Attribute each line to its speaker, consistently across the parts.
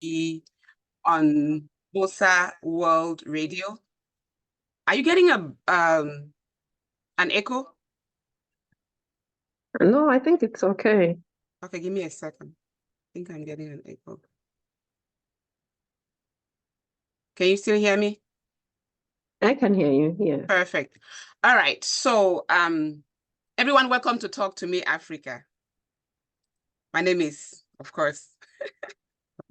Speaker 1: be on Bosa World Radio. Are you getting an echo?
Speaker 2: No, I think it's okay.
Speaker 1: Okay, give me a second. I think I'm getting an echo. Can you still hear me?
Speaker 2: I can hear you. Yeah.
Speaker 1: Perfect. All right. So, everyone, welcome to Talk to Me Africa. My name is, of course,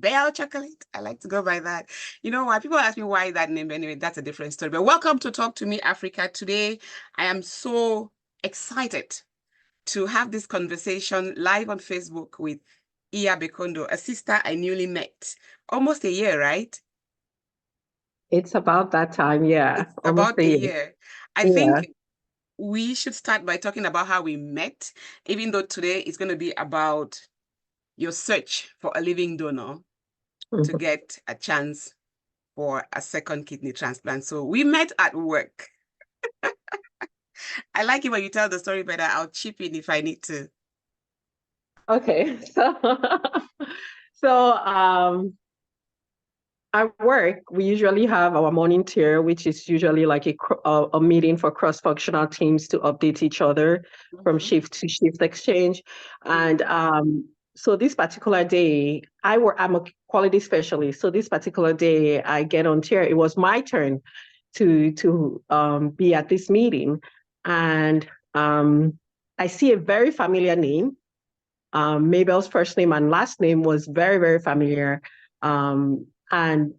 Speaker 1: Belle Chocolate. I like to go by that. You know why? People ask me why that name. Anyway, that's a different story. But welcome to Talk to Me Africa. Today, I am so excited to have this conversation live on Facebook with Iya Bekondo, a sister I newly met. Almost a year, right?
Speaker 2: It's about that time. Yeah.
Speaker 1: It's
Speaker 2: Almost
Speaker 1: about
Speaker 2: a
Speaker 1: a
Speaker 2: year.
Speaker 1: year. I
Speaker 2: Yeah.
Speaker 1: think we should start by talking about how we met, even though today is going to be about your search for a living donor to
Speaker 2: Mhm.
Speaker 1: get a chance for a second kidney transplant. So we met at work. I like it when you tell the story better. I'll chip in if I need to.
Speaker 2: Okay. So at work, we usually have our morning tier, which is usually like a meeting for cross-functional teams to update each other from
Speaker 1: Mhm.
Speaker 2: shift to shift exchange. And so this particular day, I'm a quality specialist. So this particular day, I get on tier. It was my turn to be at this meeting, and I see a very familiar name. Mabel's first name and last name was very, very familiar. And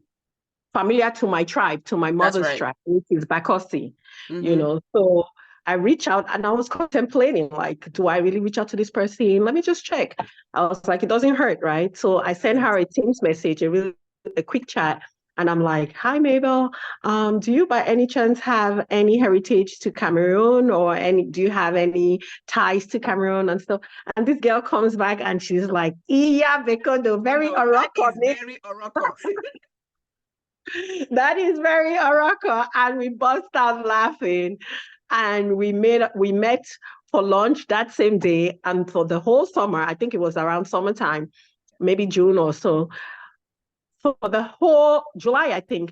Speaker 2: familiar to my tribe, to my
Speaker 1: That's
Speaker 2: mother's
Speaker 1: right.
Speaker 2: tribe, which is Bakosi,
Speaker 1: Mm-hmm.
Speaker 2: So I reach out and I was contemplating, like, do I really reach out to this person? Let me just check. I was like, it doesn't hurt, right? So I sent her a Teams message, a quick chat. And I'm like, hi, Mabel. Do you by any chance have any heritage to Cameroon or do you have any ties to Cameroon and stuff? And this girl comes back and she's like, Iya Bekondo,
Speaker 1: Oh
Speaker 2: very
Speaker 1: no, that
Speaker 2: Oroko.
Speaker 1: is very Oracle.
Speaker 2: That is very Oracle. And we burst out laughing. And we met for lunch that same day. And for the whole summer, I think it was around summertime, maybe June or so. For the whole July, I think,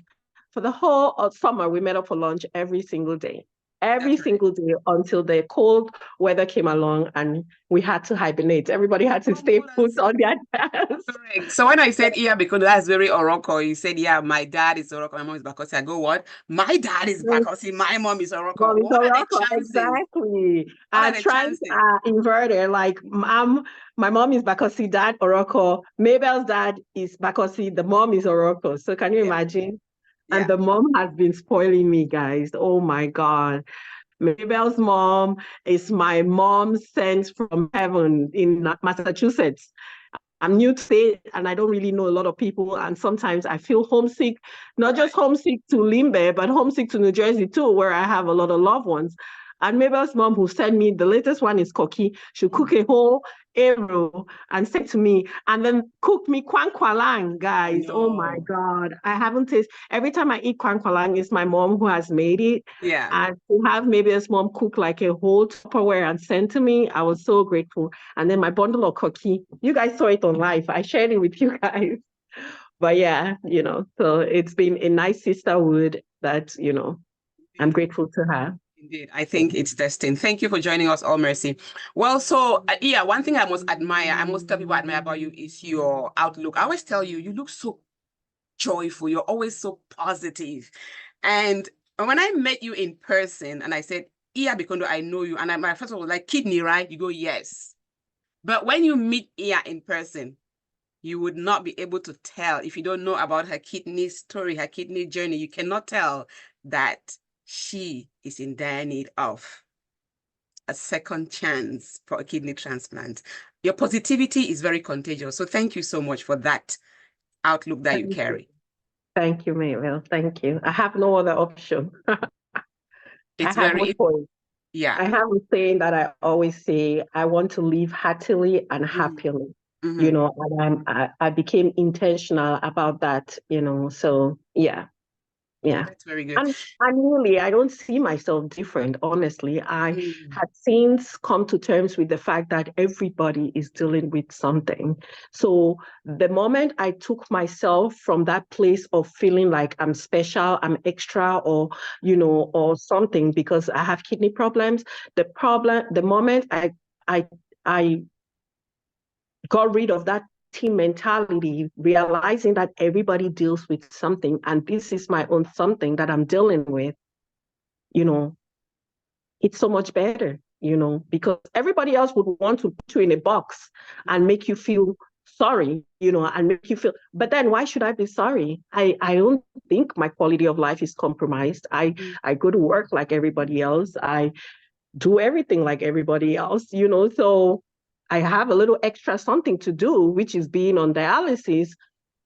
Speaker 2: for the whole summer, we met up for lunch every single day. Every
Speaker 1: That's right.
Speaker 2: single day until the cold weather came along and we had to hibernate. Everybody had to stay
Speaker 1: Oh,
Speaker 2: put
Speaker 1: that's
Speaker 2: on their desk.
Speaker 1: correct. So when I said yeah, because that's very Oracle, you said, yeah, my dad is Oracle, my mom is Bakosi. I go, what? My dad is Bakosi, my mom is Oracle.
Speaker 2: Well, it's
Speaker 1: What are the
Speaker 2: Morocco,
Speaker 1: chances?
Speaker 2: exactly.
Speaker 1: What are
Speaker 2: Our
Speaker 1: the
Speaker 2: tribes
Speaker 1: chances?
Speaker 2: are inverted. Like my mom is Bakosi, dad Morocco. Mabel's dad is Bakosi, the mom is Morocco. So can you
Speaker 1: Yeah,
Speaker 2: imagine? And
Speaker 1: yeah.
Speaker 2: the mom has been spoiling me, guys. Oh my God. Mabel's mom is my mom sent from heaven in Massachusetts. I'm new to it and I don't really know a lot of people. And sometimes I feel homesick, not just homesick to Limbe, but homesick to New Jersey too, where I have a lot of loved ones. And Mabel's mom, who sent me the latest one is Koki, she'll cook a whole arrow and say to me, and then cook me kwankwalang,
Speaker 1: Oh
Speaker 2: guys. Oh my
Speaker 1: no.
Speaker 2: God. I haven't tasted, every time I eat kwankwalang, it's my mom who has made it.
Speaker 1: Yeah.
Speaker 2: And to have Mabel's mom cook like a whole Tupperware and send to me, I was so grateful. And then my bundle of cookie, you guys saw it on live. I shared it with you guys. But yeah, so it's been a nice sisterhood that, I'm
Speaker 1: Indeed.
Speaker 2: grateful to have.
Speaker 1: Indeed. I think it's destined. Thank you for joining us, All Mercy. Well, so yeah, one thing I must tell people I admire about you is your outlook. I always tell you, you look so joyful. You're always so positive. And when I met you in person and I said, Iya Bikondo, I know you. And my first one was like, kidney, right? You go, yes. But when you meet Iya in person, you would not be able to tell if you don't know about her kidney story, her kidney journey. You cannot tell that she is in dire need of a second chance for a kidney transplant. Your positivity is very contagious. So thank you so much for that outlook that you
Speaker 2: Thank you.
Speaker 1: carry.
Speaker 2: Thank you, Mabel. Thank you. I have no other option. I
Speaker 1: It's
Speaker 2: have one
Speaker 1: very,
Speaker 2: point.
Speaker 1: yeah.
Speaker 2: I have a saying that I always say, I want to live heartily and
Speaker 1: Mm-hmm.
Speaker 2: happily,
Speaker 1: Mm-hmm.
Speaker 2: and I became intentional about that, so yeah. Yeah.
Speaker 1: That's very good.
Speaker 2: And really, I don't see myself different, honestly. I
Speaker 1: Mm,
Speaker 2: had since come to terms with the fact that everybody is dealing with something. So the moment I took myself from that place of feeling like I'm special, I'm extra, or or something because I have kidney problems, the moment I I got rid of that team mentality, realizing that everybody deals with something and this is my own something that I'm dealing with, you know, it's so much better, because everybody else would want to put you in a box and make you feel sorry, and make you feel, but then why should I be sorry? I don't think my quality of life is compromised.
Speaker 1: mm,
Speaker 2: I go to work like everybody else. I do everything like everybody else, so I have a little extra something to do, which is being on dialysis.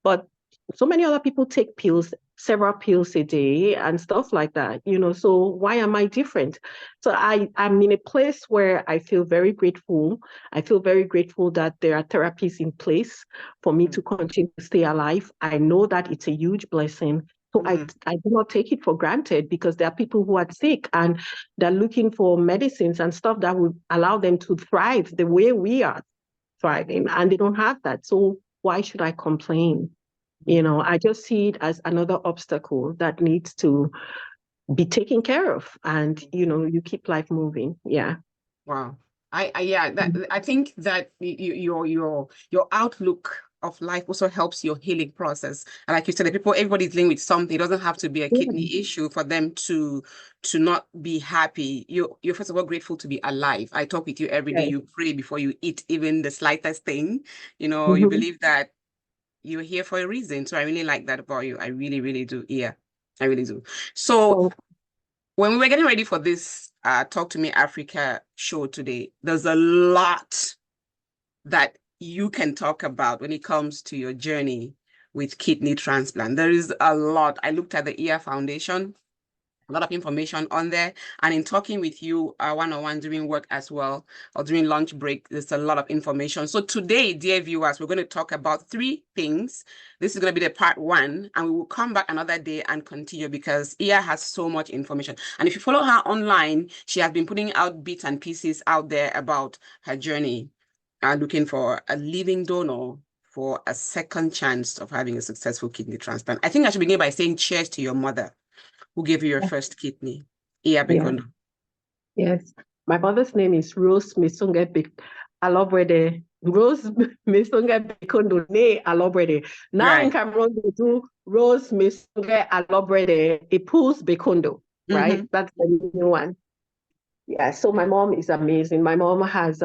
Speaker 2: But so many other people take pills, several pills a day and stuff like that, so why am I different? So I'm in a place where I feel very grateful. I feel very grateful that there are therapies in place for me
Speaker 1: mm,
Speaker 2: to continue to stay alive. I know that it's a huge blessing. So I,
Speaker 1: mhm.
Speaker 2: I do not take it for granted because there are people who are sick and they're looking for medicines and stuff that would allow them to thrive the way we are thriving, and they don't have that. So why should I complain? I just see it as another obstacle that needs to be taken care of. And, you keep life moving. Yeah.
Speaker 1: Wow. Yeah, that I think that your outlook of life also helps your healing process. And like you said, the people, everybody's dealing with something. It doesn't have to be a
Speaker 2: Yeah.
Speaker 1: kidney issue for them to not be happy. You're first of all grateful to be alive. I talk with you every day.
Speaker 2: Yes.
Speaker 1: You pray before you eat, even the slightest thing. You
Speaker 2: Mhm.
Speaker 1: believe that you're here for a reason. So I really like that about you. I really, really do. Yeah, I really do. So
Speaker 2: So,
Speaker 1: when we were getting ready for this Talk to Me Africa show today, there's a lot that you can talk about when it comes to your journey with kidney transplant. There is a lot. I looked at the EAR Foundation, a lot of information on there. And in talking with you one-on-one during work as well, or during lunch break, there's a lot of information. So today, dear viewers, we're going to talk about 3 things. This is going to be the part 1, and we will come back another day and continue because Iya has so much information. And if you follow her online, she has been putting out bits and pieces out there about her journey and looking for a living donor for a second chance of having a successful kidney transplant. I think I should begin by saying cheers to your mother who gave you your first kidney. Iya
Speaker 2: yeah.
Speaker 1: Bekondo.
Speaker 2: Yes. My mother's name is Rose Misonge Alobrede. Rose Misonge Bekondo Ne Alobrede. Now in
Speaker 1: Right.
Speaker 2: Cameroon, they do Rose Misonge Alobrede Epus Bekondo, right?
Speaker 1: Mm-hmm.
Speaker 2: That's the new one. Yeah, so my mom is amazing. My mom has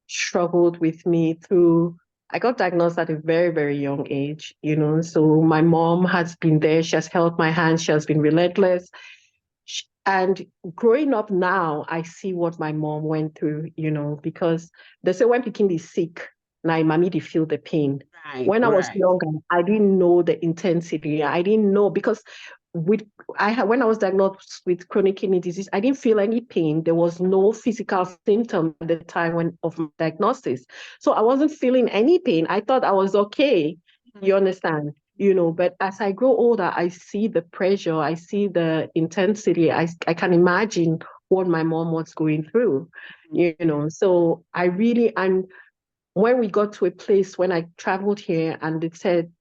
Speaker 2: struggled with me through, I got diagnosed at a very, very young age, so my mom has been there. She has held my hand. She has been relentless. And growing up now, I see what my mom went through, because they say when Pekin is sick, now mommy they feel the pain.
Speaker 1: Right,
Speaker 2: When I was
Speaker 1: right.
Speaker 2: younger, I didn't know the intensity. I didn't know because with when I was diagnosed with chronic kidney disease, I didn't feel any pain. There was no physical symptom at the time of my diagnosis. So I wasn't feeling any pain. I thought I was okay. You understand? But as I grow older, I see the pressure, I see the intensity. I can imagine what my mom was going through, So I really, and when we got to a place when I traveled here and it said,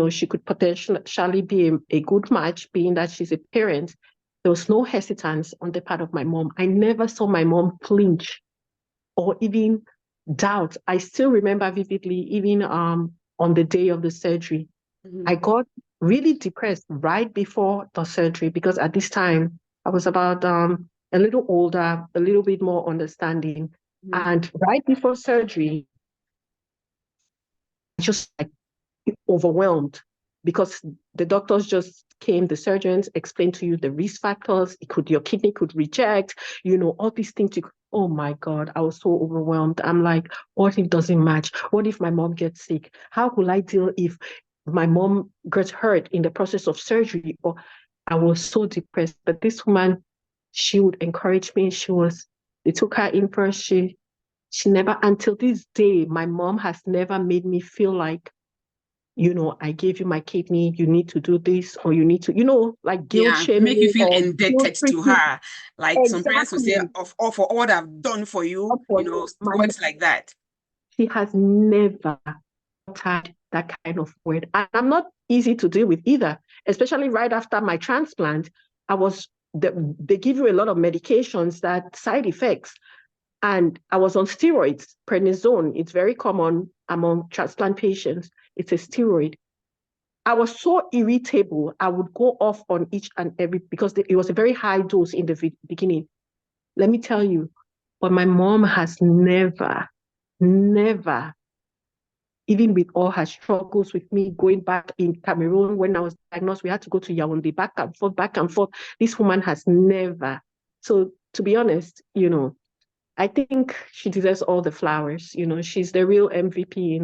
Speaker 2: she could potentially be a good match, being that she's a parent, there was no hesitance on the part of my mom. I never saw my mom flinch or even doubt. I still remember vividly, even on the day of the surgery, I
Speaker 1: Mm-hmm.
Speaker 2: got really depressed right before the surgery because at this time I was about a little older, a little bit more understanding.
Speaker 1: Mm-hmm.
Speaker 2: And right before surgery, just like overwhelmed because the doctors just came, the surgeons explained to you the risk factors. Your kidney could reject, all these things. Oh my God, I was so overwhelmed. I'm like, what if it doesn't match? What if my mom gets sick? How will I deal if my mom gets hurt in the process of surgery? Or I was so depressed. But this woman, she would encourage me. They took her in first. She never, until this day, my mom has never made me feel like I gave you my kidney, you need to do this, or you need to, like guilt
Speaker 1: Yeah, make you
Speaker 2: shaming
Speaker 1: feel
Speaker 2: or guilt
Speaker 1: indebted to
Speaker 2: tripping.
Speaker 1: her. Like some parents will say,
Speaker 2: Exactly.
Speaker 1: for all that I've done for you,
Speaker 2: For you.
Speaker 1: words like that.
Speaker 2: She has never uttered that kind of word. And I'm not easy to deal with either, especially right after my transplant. They give you a lot of medications that side effects. And I was on steroids, prednisone. It's very common among transplant patients. It's a steroid. I was so irritable. I would go off on each and every, because it was a very high dose in the beginning. Let me tell you, but my mom has never, even with all her struggles with me going back in Cameroon when I was diagnosed, we had to go to Yaoundé back and forth, back and forth. This woman has never. So to be honest, I think she deserves all the flowers. She's the real MVP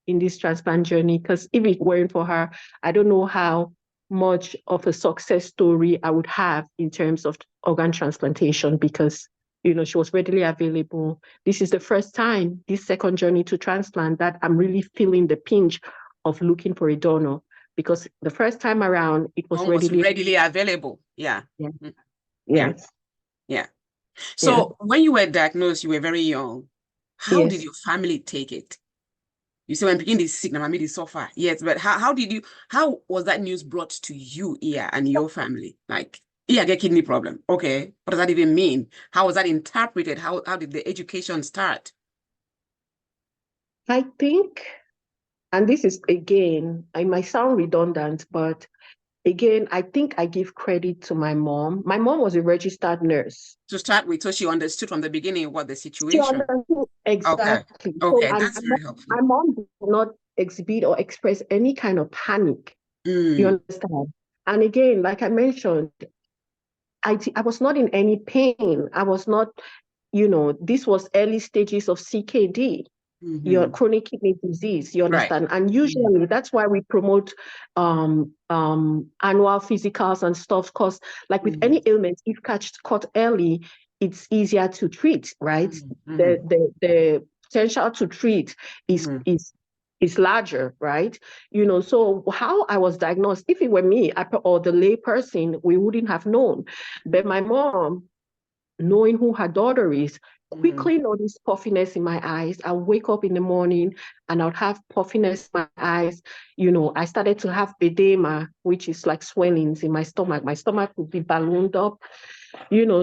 Speaker 2: in this transplant journey. Because if it weren't for her, I don't know how much of a success story I would have in terms of organ transplantation, because she was readily available. This is the first time, this second journey to transplant, that I'm really feeling the pinch of looking for a donor, because the first time around it was
Speaker 1: readily available. Yeah.
Speaker 2: Yeah.
Speaker 1: Mm.
Speaker 2: Yes.
Speaker 1: Yeah. So when you were diagnosed, you were very young. How did
Speaker 2: Yes.
Speaker 1: your family take it? You see, when beginning is sick, now mommy is suffer. Yes, but how was that news brought to you here and your family? Like, yeah, get kidney problem. Okay. What does that even mean? How was that interpreted? How did the education start?
Speaker 2: I think, and this is, again, I might sound redundant, but again, I think I give credit to my mom. My mom was a registered nurse.
Speaker 1: To start with, so she understood from the beginning what the
Speaker 2: She
Speaker 1: situation.
Speaker 2: understood exactly. So
Speaker 1: Okay, that's very helpful.
Speaker 2: my mom did not exhibit or express any kind of panic. You
Speaker 1: Mm,
Speaker 2: understand? And again, like I mentioned, I was not in any pain. I was not, this was early stages of CKD, your
Speaker 1: mhm.
Speaker 2: chronic kidney disease, you
Speaker 1: Right.
Speaker 2: understand? And usually that's why we promote annual physicals and stuff, because like with any
Speaker 1: Mhm.
Speaker 2: ailment, if caught early, it's easier to treat, right?
Speaker 1: Mhm.
Speaker 2: The potential to treat is
Speaker 1: Mhm.
Speaker 2: is is larger, right? So how I was diagnosed, if it were me or the lay person, we wouldn't have known. But my mom, knowing who her daughter is,
Speaker 1: Mhm.
Speaker 2: quickly noticed puffiness in my eyes. I wake up in the morning and I'd have puffiness in my eyes. I started to have edema, which is like swellings in my stomach. My stomach would be ballooned up,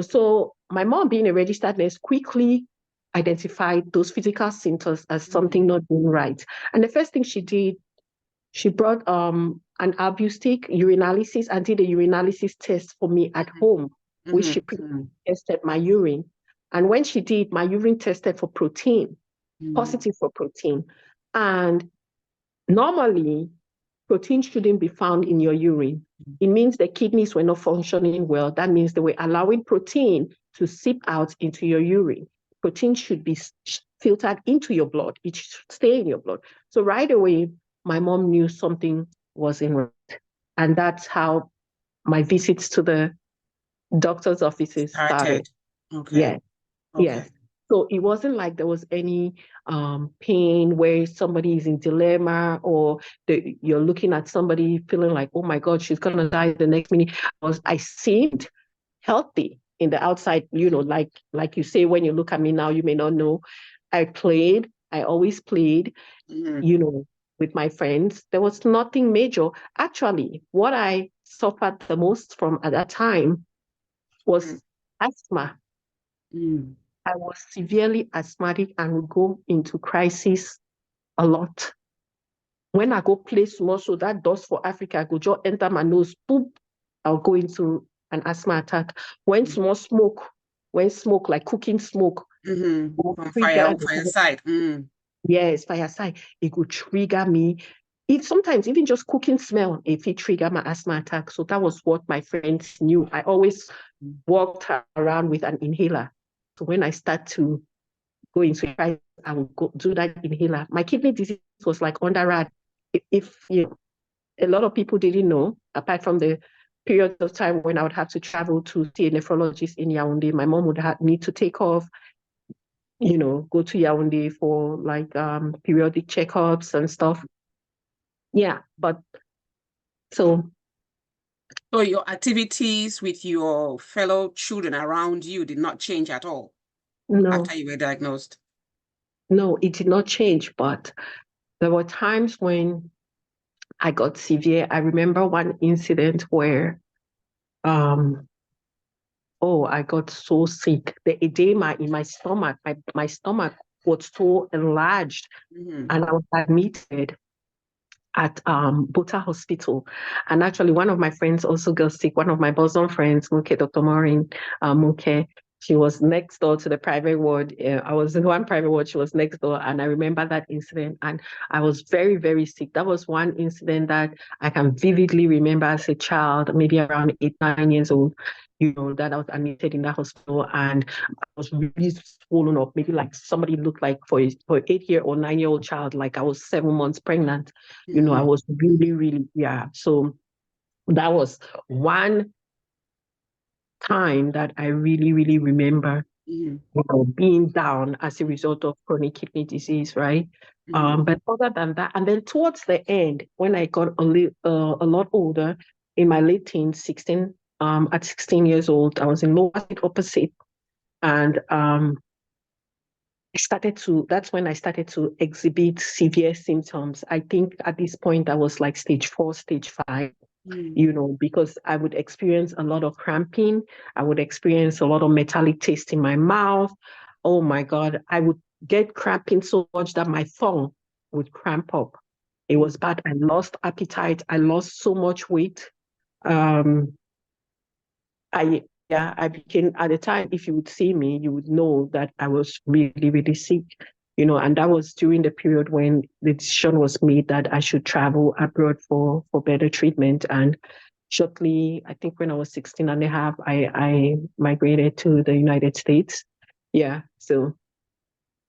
Speaker 2: So my mom, being a registered nurse, quickly identified those physical symptoms as something not being right. And the first thing she did, she brought an Albustick urinalysis and did a urinalysis test for me at home, which she
Speaker 1: Mhm.
Speaker 2: tested my urine. And when she did, my urine tested for protein,
Speaker 1: Mhm.
Speaker 2: positive for protein. And normally, protein shouldn't be found in your urine. It means the kidneys were not functioning well. That means they were allowing protein to seep out into your urine. Protein should be filtered into your blood. It should stay in your blood. So right away, my mom knew something wasn't right. And that's how my visits to the doctor's offices started.
Speaker 1: Started. Okay.
Speaker 2: Yeah.
Speaker 1: Okay.
Speaker 2: Yes. So it wasn't like there was any pain where somebody is in dilemma, or you're looking at somebody feeling like, oh my God, she's gonna die the next minute. I seemed healthy in the outside, like you say, when you look at me now, you may not know. I always played,
Speaker 1: Mhm.
Speaker 2: with my friends. There was nothing major. Actually, what I suffered the most from at that time was
Speaker 1: Mhm.
Speaker 2: asthma.
Speaker 1: Mhm.
Speaker 2: I was severely asthmatic and would go into crisis a lot. When I go play small, so that dust for Africa, I go just enter my nose, boop, I'll go into an asthma attack. When smoke, like cooking smoke,
Speaker 1: Mhm.
Speaker 2: will
Speaker 1: From
Speaker 2: trigger,
Speaker 1: fireside. Mm.
Speaker 2: yes, fireside, it could trigger me. Sometimes even just cooking smell, if it trigger my asthma attack. So that was what my friends knew. I always walked around with an inhaler. So when I start to go into crisis, I would go do that inhaler. My kidney disease was like under rad. If a lot of people didn't know, apart from the period of time when I would have to travel to see a nephrologist in Yaoundé, my mom would need to take off, go to Yaoundé for like periodic checkups and stuff. Yeah, but so
Speaker 1: So your activities with your fellow children around you did not change at all after
Speaker 2: no,
Speaker 1: you were diagnosed?
Speaker 2: no, it did not change. But there were times when I got severe. I remember one incident where, um, oh, I got so sick. The edema in my stomach, my stomach was so enlarged,
Speaker 1: Mhm.
Speaker 2: and I was admitted at Buta Hospital. And actually, one of my friends also got sick. One of my bosom friends, Muke, Dr. Maureen Muke, she was next door to the private ward. I was in one private ward, she was next door. And I remember that incident. And I was very, very sick. That was one incident that I can vividly remember as a child, maybe around 8, 9 years old, that I was admitted in that hospital. And I was really swollen up, maybe like somebody looked like for 8 year or 9 year old child, like I was 7 months pregnant. I
Speaker 1: Mhm.
Speaker 2: was really, really, yeah. So that was one time that I really, really remember,
Speaker 1: Mhm.
Speaker 2: being down as a result of chronic kidney disease, right?
Speaker 1: Mhm.
Speaker 2: But other than that, and then towards the end, when I got a lot older, in my late teens, 16, at 16 years old, I was in lower seat, upper seat, and that's when I started to exhibit severe symptoms. I think at this point I was like stage 4, stage 5,
Speaker 1: Mhm.
Speaker 2: because I would experience a lot of cramping. I would experience a lot of metallic taste in my mouth. Oh my God, I would get cramping so much that my tongue would cramp up. It was bad. I lost appetite. I lost so much weight. Um, I became, at the time, if you would see me, you would know that I was really, really sick, and that was during the period when the decision was made that I should travel abroad for better treatment. And shortly, I think when I was 16 and a half, I migrated to the United States. Yeah. So,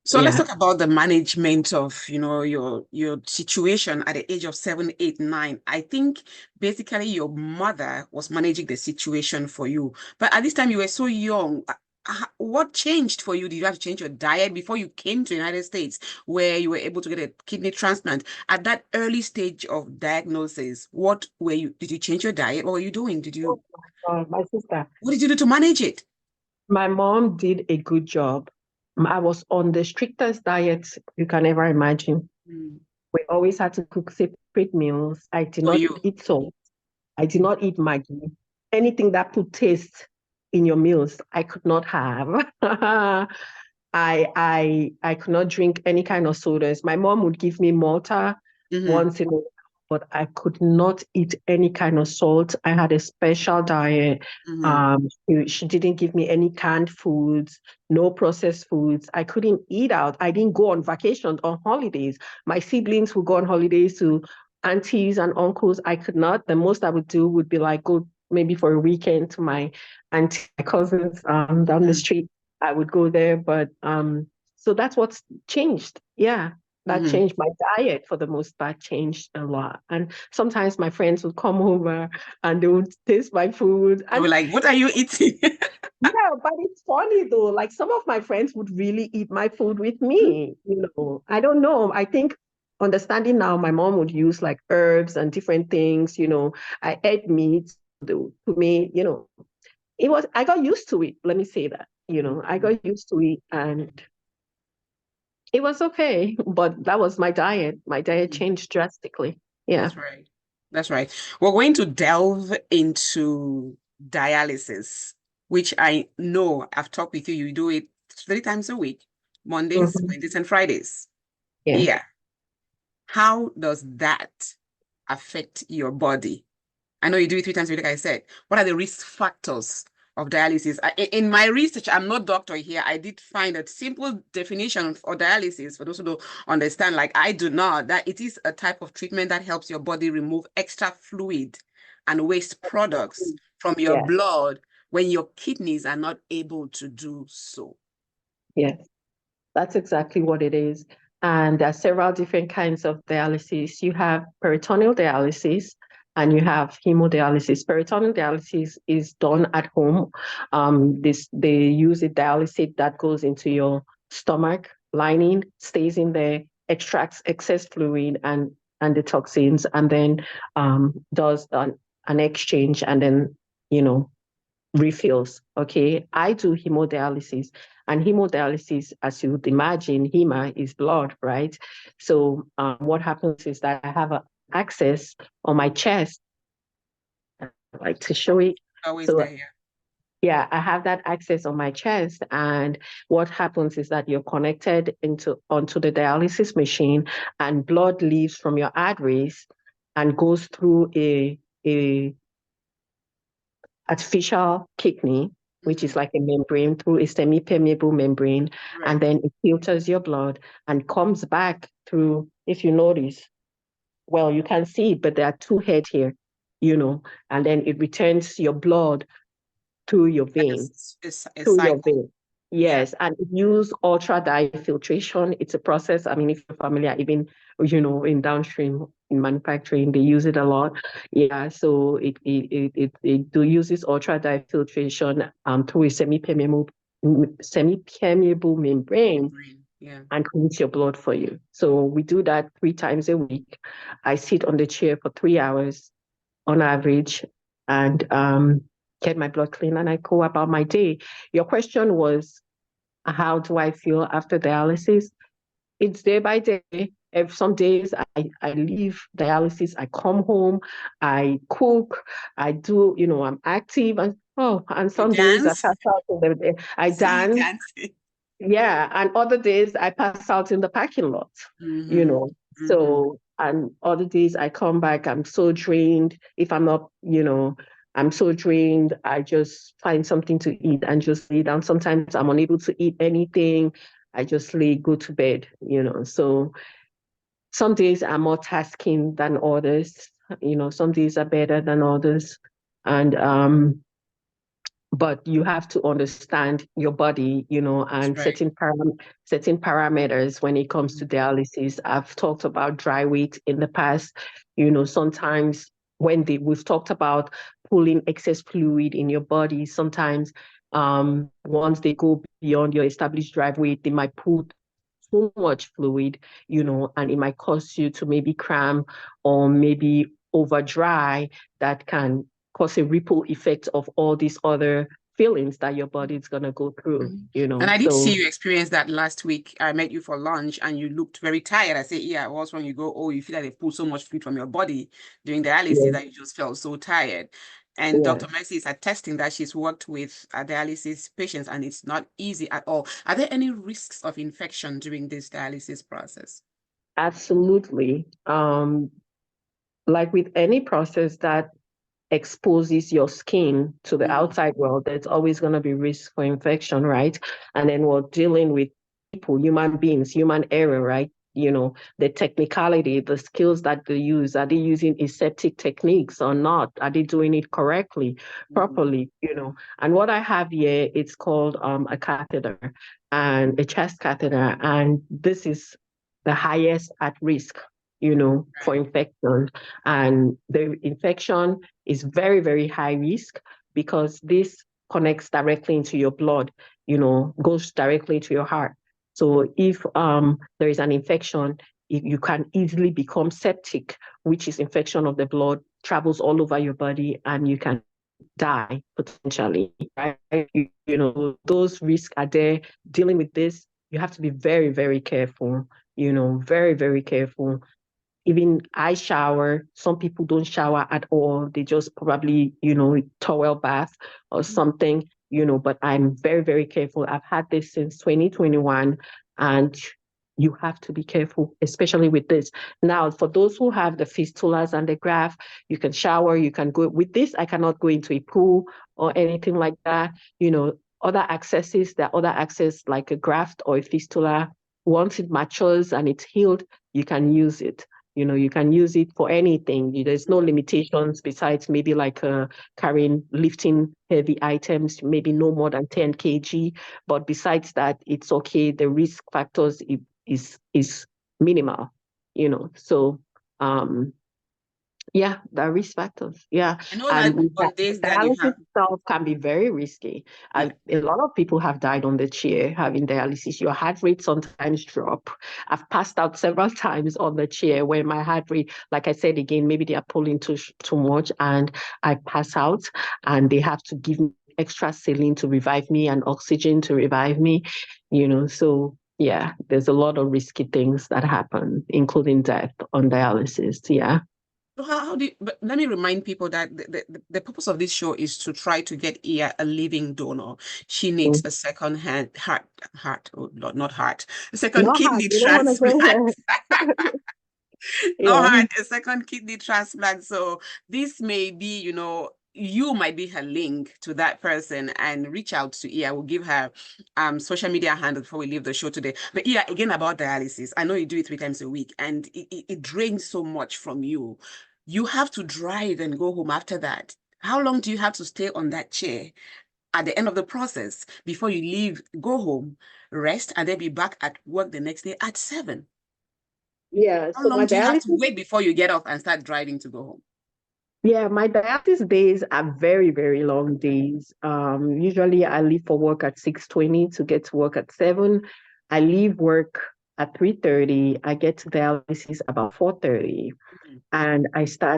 Speaker 1: So let's
Speaker 2: yeah.
Speaker 1: talk about the management of, your situation at the age of 7, 8, 9. I think basically your mother was managing the situation for you. But at this time you were so young. What changed for you? Did you have to change your diet before you came to the United States, where you were able to get a kidney transplant? At that early stage of diagnosis, what were you? Did you change your diet? What were you doing?
Speaker 2: Oh my God, my sister.
Speaker 1: What did you do to manage it?
Speaker 2: My mom did a good job. I was on the strictest diet you can ever imagine.
Speaker 1: Mm.
Speaker 2: We always had to cook separate meals. I did
Speaker 1: For
Speaker 2: not
Speaker 1: you.
Speaker 2: eat salt. I did not eat Maggi. Anything that put taste in your meals, I could not have. I could not drink any kind of sodas. My mom would give me Malta
Speaker 1: Hmm.
Speaker 2: once in a while, but I could not eat any kind of salt. I had a special diet.
Speaker 1: Hmm.
Speaker 2: She didn't give me any canned foods, no processed foods. I couldn't eat out. I didn't go on vacations, on holidays. My siblings would go on holidays to aunties and uncles. I could not. The most I would do would be like go maybe for a weekend to my auntie, my cousins down the street. I would go there, but so that's what's changed. Yeah, that
Speaker 1: Hmm.
Speaker 2: changed my diet for the most part, changed a lot. And sometimes my friends would come over and they would taste my food.
Speaker 1: They were
Speaker 2: And
Speaker 1: like, what are you eating?
Speaker 2: yeah, but it's funny though. Like some of my friends would really eat my food with me. I don't know. I think understanding now, my mom would use like herbs and different things. I ate meat. To me, I got used to it. Let me say that. I
Speaker 1: Mhm.
Speaker 2: got used to it and it was okay. But that was my diet. My diet
Speaker 1: Mhm.
Speaker 2: changed drastically. Yeah.
Speaker 1: That's right. That's right. We're going to delve into dialysis, which I know I've talked with you. You do it 3 times a week, Mondays,
Speaker 2: Mhm.
Speaker 1: Wednesdays, and Fridays.
Speaker 2: Yeah.
Speaker 1: Yeah. How does that affect your body? I know you do it 3 times a week, like I said. What are the risk factors of dialysis? In my research, I'm not doctor here. I did find a simple definition for dialysis, for those who don't understand, like I do not, that it is a type of treatment that helps your body remove extra fluid and waste products from your
Speaker 2: Yeah.
Speaker 1: blood when your kidneys are not able to do so.
Speaker 2: Yes. That's exactly what it is. And there are several different kinds of dialysis. You have peritoneal dialysis and you have hemodialysis. Peritoneal dialysis is done at home. They use a dialysate that goes into your stomach lining, stays in there, extracts excess fluid, and and the toxins, and then does an exchange, and then, refills. Okay, I do hemodialysis, and hemodialysis, as you would imagine, hema is blood, right? So what happens is that I have access on my chest. I like to show it.
Speaker 1: Always
Speaker 2: So
Speaker 1: there.
Speaker 2: yeah, I have that access on my chest, and what happens is that you're connected onto the dialysis machine, and blood leaves from your arteries and goes through a artificial kidney, which is like a membrane, through a semi-permeable membrane,
Speaker 1: Right.
Speaker 2: and then it filters your blood and comes back through, if you notice, well, you can see it, but there are two heads here, and then it returns your blood through your vein.
Speaker 1: It's a
Speaker 2: Through your
Speaker 1: cycle.
Speaker 2: vein. Yes, and it use ultra filtration. It's a process. I mean, if you're familiar, even in downstream in manufacturing, they use it a lot. Yeah, so it uses ultra filtration through a semi-permeable membrane and cleans your blood for you. So we do that 3 times a week. I sit on the chair for 3 hours on average, and get my blood clean, and I go about my day. Your question was, how do I feel after dialysis? It's day by day. If some days I leave dialysis, I come home, I cook, I do, I'm active, and some days I pass out in the I dance. Yeah, and other days I pass out in the parking lot, So, and other days I come back, I'm so drained. If I'm not, I'm so drained, I just find something to eat and just lay down. Sometimes I'm unable to eat anything. I just go to bed, So some days are more tasking than others. Some days are better than others. And but you have to understand your body, and certain parameters when it comes to dialysis. I've talked about dry weight in the past. Sometimes we've talked about pulling excess fluid in your body. Sometimes once they go beyond your established dry weight, they might pull so much fluid, and it might cause you to maybe cramp or maybe over dry. That can cause a ripple effect of all these other feelings that your body is going to go through,
Speaker 1: And I did see you experience that last week. I met you for lunch and you looked very tired. I said, yeah, what's when you go, oh, you feel like they pulled so much fluid from your body during dialysis that you just felt so tired. And Dr. Mercy is attesting that she's worked with dialysis patients and it's not easy at all. Are there any risks of infection during this dialysis process?
Speaker 2: Absolutely. Like with any process that exposes your skin to the outside world, there's always going to be risk for infection, right? And then we're dealing with people, human beings, human error, right? The technicality, the skills that they use. Are they using aseptic techniques or not? Are they doing it correctly, properly? And what I have here, it's called a catheter, and a chest catheter, and this is the highest at risk, for infection. And the infection is very, very high risk because this connects directly into your blood, goes directly to your heart. So if there is an infection, you can easily become septic, which is infection of the blood, travels all over your body, and you can die potentially, right? Those risks are there. Dealing with this, you have to be very, very careful, very, very careful. Even I shower. Some people don't shower at all. They just probably, towel bath or something, but I'm very, very careful. I've had this since 2021, and you have to be careful, especially with this. Now, for those who have the fistulas and the graft, you can shower, you can go. With this, I cannot go into a pool or anything like that. Other accesses, there are other access like a graft or a fistula. Once it matures and it's healed, you can use it. You can use it for anything. There's no limitations besides maybe like lifting heavy items, maybe no more than 10 kg. But besides that, it's okay. The risk factors is minimal, So Yeah, there are risk factors. Yeah.
Speaker 1: I know
Speaker 2: And
Speaker 1: that
Speaker 2: with that,
Speaker 1: on days that you
Speaker 2: dialysis
Speaker 1: have,
Speaker 2: itself can be very risky.
Speaker 1: yeah,
Speaker 2: And a lot of people have died on the chair having dialysis. Your heart rate sometimes drop. I've passed out several times on the chair where my heart rate, like I said again, maybe they are pulling too much and I pass out and they have to give me extra saline to revive me and oxygen to revive me, So yeah, there's a lot of risky things that happen, including death on dialysis. Yeah.
Speaker 1: so how do you, but let me remind people that the purpose of this show is to try to get Iya a living donor. She needs a second hand oh Lord, not heart, a second
Speaker 2: No heart.
Speaker 1: kidney
Speaker 2: You don't want to say
Speaker 1: transplant.
Speaker 2: that.
Speaker 1: No
Speaker 2: Yeah.
Speaker 1: heart, a second kidney transplant. So this may be, you might be her link to that person, and reach out to Iya. We'll give her social media handle before we leave the show today. But Iya, again about dialysis. I know you do it 3 times a week and it drains so much from you. You have to drive and go home after that. How long do you have to stay on that chair at the end of the process before you leave, go home, rest, and then be back at work the next day at 7?
Speaker 2: Yeah.
Speaker 1: How
Speaker 2: So
Speaker 1: long
Speaker 2: my
Speaker 1: do you have to
Speaker 2: dialysis,
Speaker 1: wait before you get off and start driving to go home?
Speaker 2: my dialysis days are very, very long days. Usually I leave for work at 6:20 to get to work at 7. I leave work at 3:30. I get to dialysis about 4:30.
Speaker 1: Mhm.
Speaker 2: And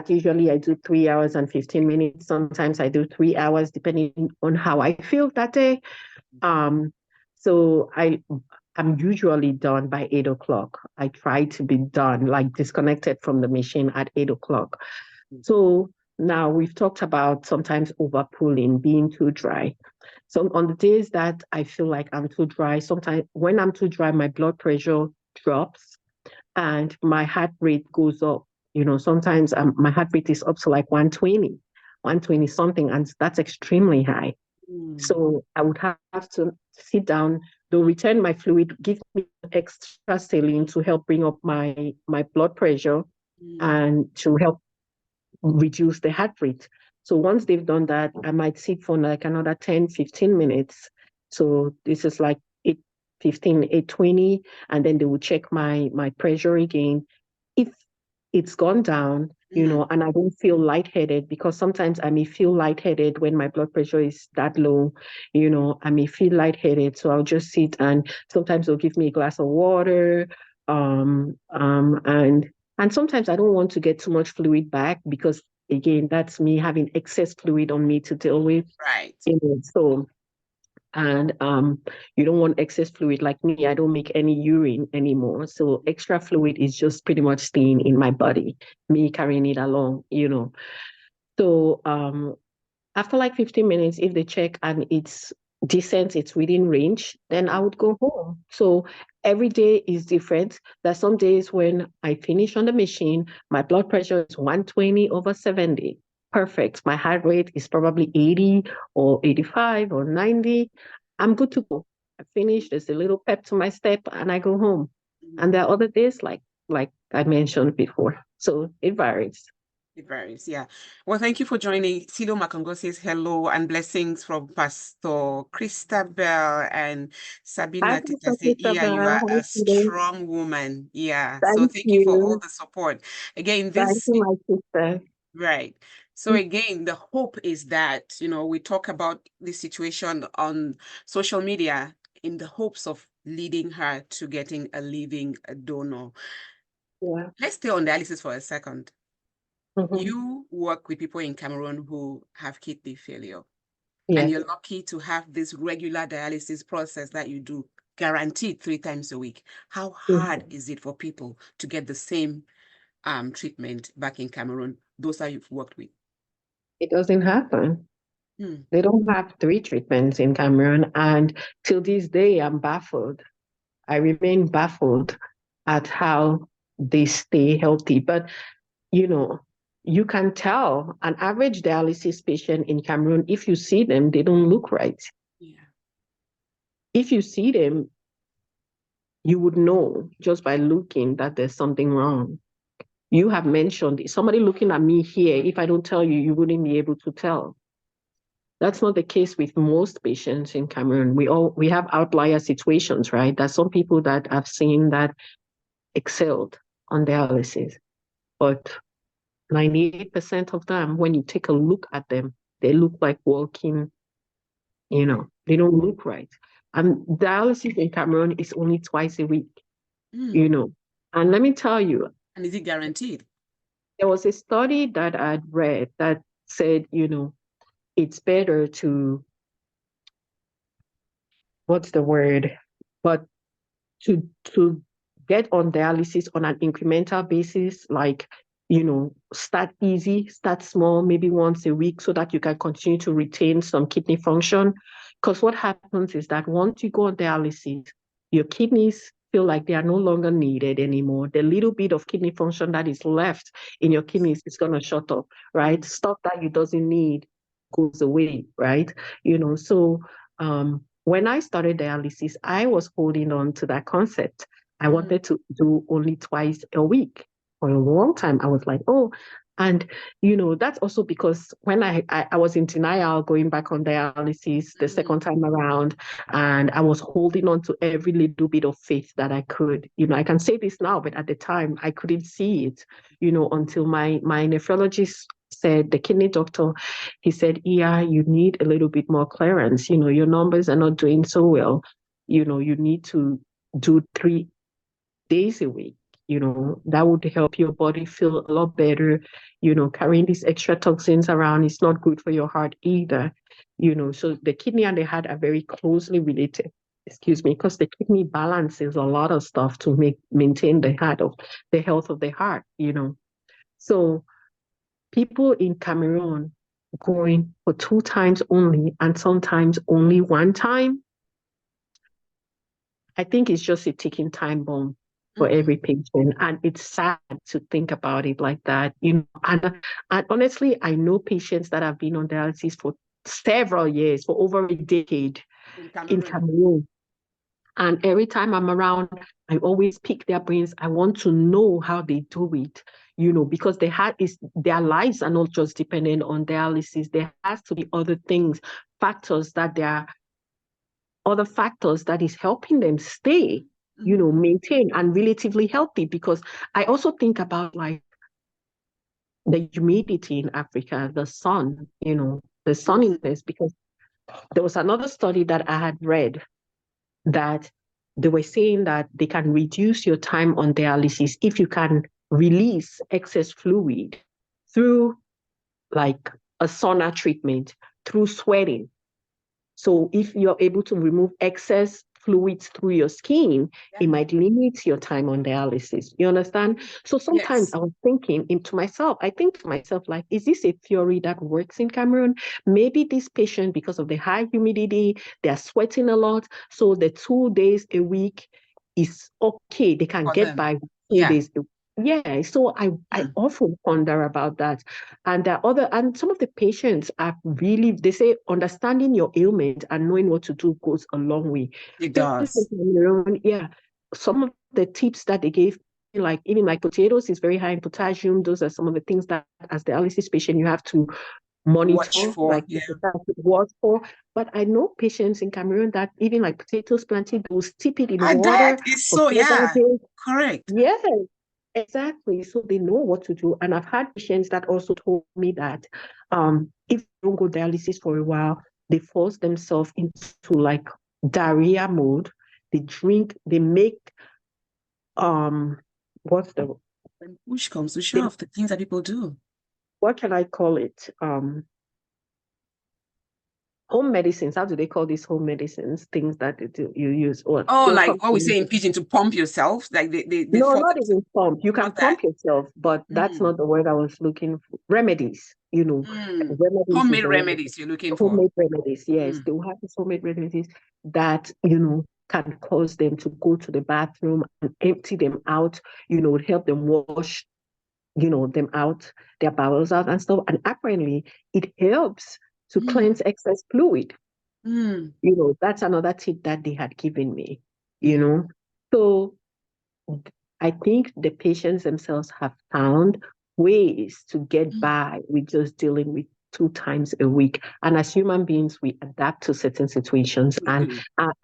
Speaker 2: usually I do 3 hours and 15 minutes. Sometimes I do 3 hours depending on how I feel that day. Um, so I'm usually done by 8 o'clock. I try to be done, like disconnected from the machine at 8 o'clock. So now we've talked about sometimes overpulling, being too dry. So on the days that I feel like I'm too dry, sometimes when I'm too dry, my blood pressure drops and my heart rate goes up. Sometimes my heart rate is up to like 120 something, and that's extremely high.
Speaker 1: Mm.
Speaker 2: So I would have to sit down, they'll return my fluid, give me extra saline to help bring up my blood pressure
Speaker 1: Mm.
Speaker 2: and to help reduce the heart rate. So once they've done that, I might sit for like another 10, 15 minutes. So this is like 8:15, 8:20, and then they will check my pressure again. If it's gone down,
Speaker 1: Mm.
Speaker 2: and I don't feel lightheaded, because sometimes I may feel lightheaded when my blood pressure is that low, I may feel lightheaded. So I'll just sit, and sometimes they'll give me a glass of water. And sometimes I don't want to get too much fluid back because again, that's me having excess fluid on me to deal with.
Speaker 1: Right.
Speaker 2: So and you don't want excess fluid. Like me, I don't make any urine anymore. So extra fluid is just pretty much staying in my body, me carrying it along. So after like 15 minutes, if they check and it's decent, it's within range, then I would go home. So every day is different. There's some days when I finish on the machine, my blood pressure is 120 over 70. Perfect. My heart rate is probably 80 or 85 or 90. I'm good to go. I finish, there's a little pep to my step, and I go home. And
Speaker 1: Mm.
Speaker 2: there are other days like I mentioned before. So it varies.
Speaker 1: It varies, yeah. Well, thank you for joining. Silo Makongo says hello and blessings from Pastor Christabel, and
Speaker 2: Hi,
Speaker 1: Sabina Tita
Speaker 2: Mr.
Speaker 1: say, yeah, you
Speaker 2: Christabel.
Speaker 1: are
Speaker 2: Hi,
Speaker 1: a
Speaker 2: Steven.
Speaker 1: strong woman. Yeah. So
Speaker 2: Thank
Speaker 1: thank you for all
Speaker 2: you.
Speaker 1: the support. Again,
Speaker 2: Thank
Speaker 1: this
Speaker 2: you, my sister.
Speaker 1: right. So again, the hope is that, we talk about this situation on social media in the hopes of leading her to getting a living donor.
Speaker 2: Yeah.
Speaker 1: Let's stay on dialysis for a second.
Speaker 2: Mhm.
Speaker 1: You work with people in Cameroon who have kidney failure, and
Speaker 2: Yes.
Speaker 1: you're lucky to have this regular dialysis process that you do, guaranteed 3 times a week. How hard
Speaker 2: Mhm.
Speaker 1: is it for people to get the same treatment back in Cameroon, those that you've worked with?
Speaker 2: It doesn't happen.
Speaker 1: Hmm.
Speaker 2: They don't have 3 treatments in Cameroon. And till this day, I'm baffled. I remain baffled at how they stay healthy. But, you know, you can tell an average dialysis patient in Cameroon, if you see them, they don't look right.
Speaker 1: Yeah.
Speaker 2: If you see them, you would know just by looking that there's something wrong. You have mentioned it. Somebody looking at me here, if I don't tell you, you wouldn't be able to tell. That's not the case with most patients in Cameroon. We have outlier situations, right? There's some people that I've seen that excelled on dialysis, but 98% of them, when you take a look at them, they look like walking, they don't look right. And dialysis in Cameroon is only twice a week, And let me tell you.
Speaker 1: And is it guaranteed?
Speaker 2: There was a study that I'd read that said, it's better to, what's the word? But to get on dialysis on an incremental basis, like, start easy, start small, maybe once a week, so that you can continue to retain some kidney function. Because what happens is that once you go on dialysis, your kidneys feel like they are no longer needed anymore. The little bit of kidney function that is left in your kidneys is going to shut up, right? Stuff that you doesn't need goes away, right? So when I started dialysis, I was holding on to that concept. I wanted to do only twice a week. For a long time, I was like, oh, and that's also because when I was in denial going back on dialysis the second time around, and I was holding on to every little bit of faith that I could. I can say this now, but at the time I couldn't see it, until my nephrologist said, the kidney doctor, he said, yeah, you need a little bit more clearance. Your numbers are not doing so well. You need to do 3 days a week. That would help your body feel a lot better. Carrying these extra toxins around is not good for your heart either. So the kidney and the heart are very closely related. Excuse me, because the kidney balances a lot of stuff to maintain the health of the heart. So people in Cameroon going for 2 times only, and sometimes only 1 time, I think it's just a ticking time bomb for every patient. And it's sad to think about it like that. And honestly, I know patients that have been on dialysis for several years, for over a decade in Cameroon. And every time I'm around, I always pick their brains. I want to know how they do it, because their lives are not just dependent on dialysis. There has to be other factors that is helping them stay, maintain and relatively healthy. Because I also think about like the humidity in Africa, the sun, the sunniness, because there was another study that I had read that they were saying that they can reduce your time on dialysis if you can release excess fluid through like a sauna treatment, through sweating. So if you're able to remove excess fluids through your skin, it might limit your time on dialysis. You understand? So sometimes I was thinking to myself, like, is this a theory that works in Cameroon? Maybe this patient, because of the high humidity, they're sweating a lot. So the 2 days a week is okay. They can get by 2 days a week. Yeah, so I often wonder about that. And some of the patients are really, they say understanding your ailment and knowing what to do goes a long way.
Speaker 1: It does.
Speaker 2: Yeah. Some of the tips that they gave, like even like potatoes is very high in potassium. Those are some of the things that as the dialysis patient you have to monitor, watch for. But I know patients in Cameroon that even like potatoes planted, they'll steep it in water.
Speaker 1: That is so, correct.
Speaker 2: Yeah. Exactly. So they know what to do. And I've had patients that also told me that if they don't go dialysis for a while, they force themselves into like diarrhea mode. They make what's the
Speaker 1: when push comes to shove, the things that people do.
Speaker 2: What can I call it? Home medicines. How do they call these home medicines? Things that you use?
Speaker 1: Like what we say in pidgin, to pump yourself. Like they
Speaker 2: no, not even pump. You can pump yourself, but that's not the word I was looking for. Remedies, remedies.
Speaker 1: Homemade remedies you're looking for.
Speaker 2: Homemade remedies, yes. They will have these homemade remedies that can cause them to go to the bathroom and empty them out. Help them wash, them out, their bowels out and stuff. And apparently, it helps to cleanse excess fluid. That's another tip that they had given me. So I think the patients themselves have found ways to get by with just dealing with 2 times a week. And as human beings, we adapt to certain situations. And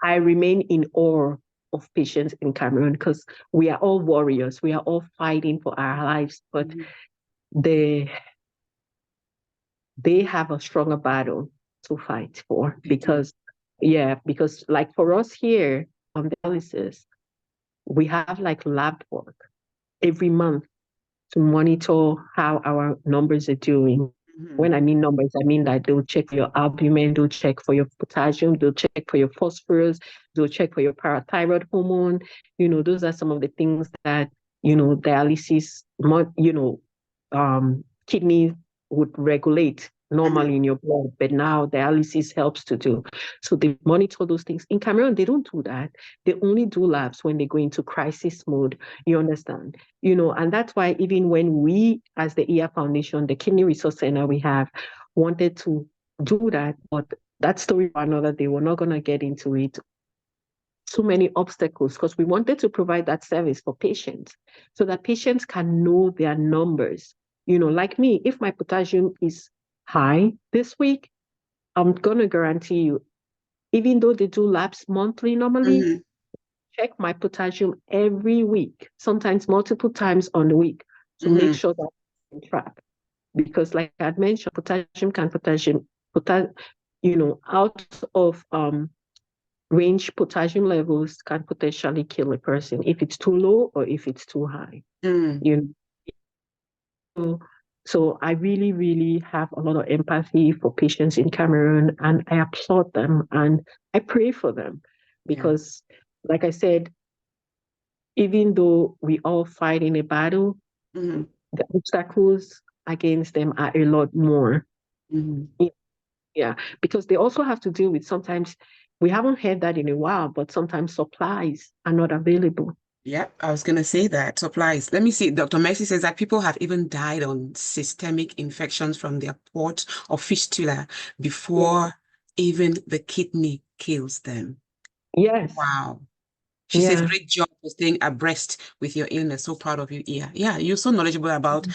Speaker 2: I remain in awe of patients in Cameroon because we are all warriors. We are all fighting for our lives. But they have a stronger battle to fight for,
Speaker 1: They do.
Speaker 2: because like for us here on dialysis, we have like lab work every month to monitor how our numbers are doing.
Speaker 1: Mhm.
Speaker 2: When I mean numbers, I mean that they'll check your albumin, they'll check for your potassium, they'll check for your phosphorus, they'll check for your parathyroid hormone. Those are some of the things that, dialysis, kidney would regulate
Speaker 1: Mhm.
Speaker 2: normally in your blood, but now dialysis helps to do. So they monitor those things. In Cameroon, they don't do that. They only do labs when they go into crisis mode. You understand? And that's why even when we, as the EA Foundation, the Kidney Resource Center we have, wanted to do that, but that story for another day, we're not going to get into it. So many obstacles because we wanted to provide that service for patients so that patients can know their numbers. Like me, if my potassium is high this week, I'm going to guarantee you, even though they do labs monthly normally,
Speaker 1: Mhm.
Speaker 2: check my potassium every week, sometimes multiple times on the week to make
Speaker 1: Mhm.
Speaker 2: sure that it's on track. Because like I mentioned, out of range potassium levels can potentially kill a person if it's too low or if it's too high.
Speaker 1: Mm.
Speaker 2: You know, so I really, really have a lot of empathy for patients in Cameroon, and I applaud them and I pray for them
Speaker 1: Yeah.
Speaker 2: because, like I said, even though we all fight in a battle,
Speaker 1: Mhm.
Speaker 2: the obstacles against them are a lot more.
Speaker 1: Mhm.
Speaker 2: Yeah, because they also have to deal with sometimes, we haven't heard that in a while, but sometimes supplies are not available.
Speaker 1: Yep, I was going to say that supplies. Let me see. Dr. Mercy says that people have even died on systemic infections from their port or fistula
Speaker 2: Yeah.
Speaker 1: before even the kidney kills them.
Speaker 2: Yes.
Speaker 1: Wow. She says,
Speaker 2: Yeah.
Speaker 1: great job for staying abreast with your illness. So proud of you. Yeah. Yeah. You're so knowledgeable about,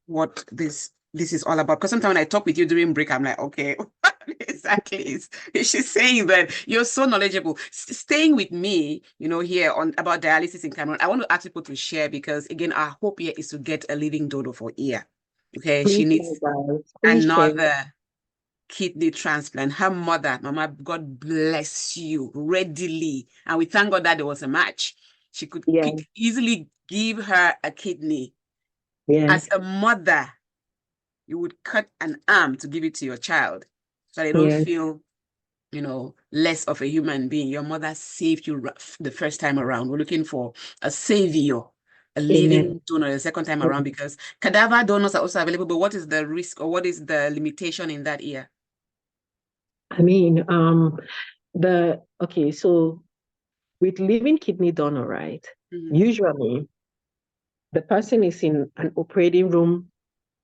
Speaker 1: what this is all about. Because sometimes when I talk with you during break, I'm like, okay, what exactly is she's saying that you're so knowledgeable. Staying with me, here on about dialysis in Cameroon, I want to ask people to share because again, our hope here is to get a living donor for ear. Okay. She
Speaker 2: Please share,
Speaker 1: needs
Speaker 2: guys. Please share.
Speaker 1: another kidney transplant. Her mother, Mama, God bless you, readily. And we thank God that there was a match. She could
Speaker 2: Yeah.
Speaker 1: easily give her a kidney.
Speaker 2: Yes.
Speaker 1: As a mother, you would cut an arm to give it to your child so they don't
Speaker 2: Yes.
Speaker 1: feel, less of a human being. Your mother saved you the first time around. We're looking for a savior, a
Speaker 2: Amen.
Speaker 1: living donor the second time around because cadaver donors are also available. But what is the risk or what is the limitation in that year?
Speaker 2: I mean, so with living kidney donor, right?
Speaker 1: Mhm.
Speaker 2: Usually the person is in an operating room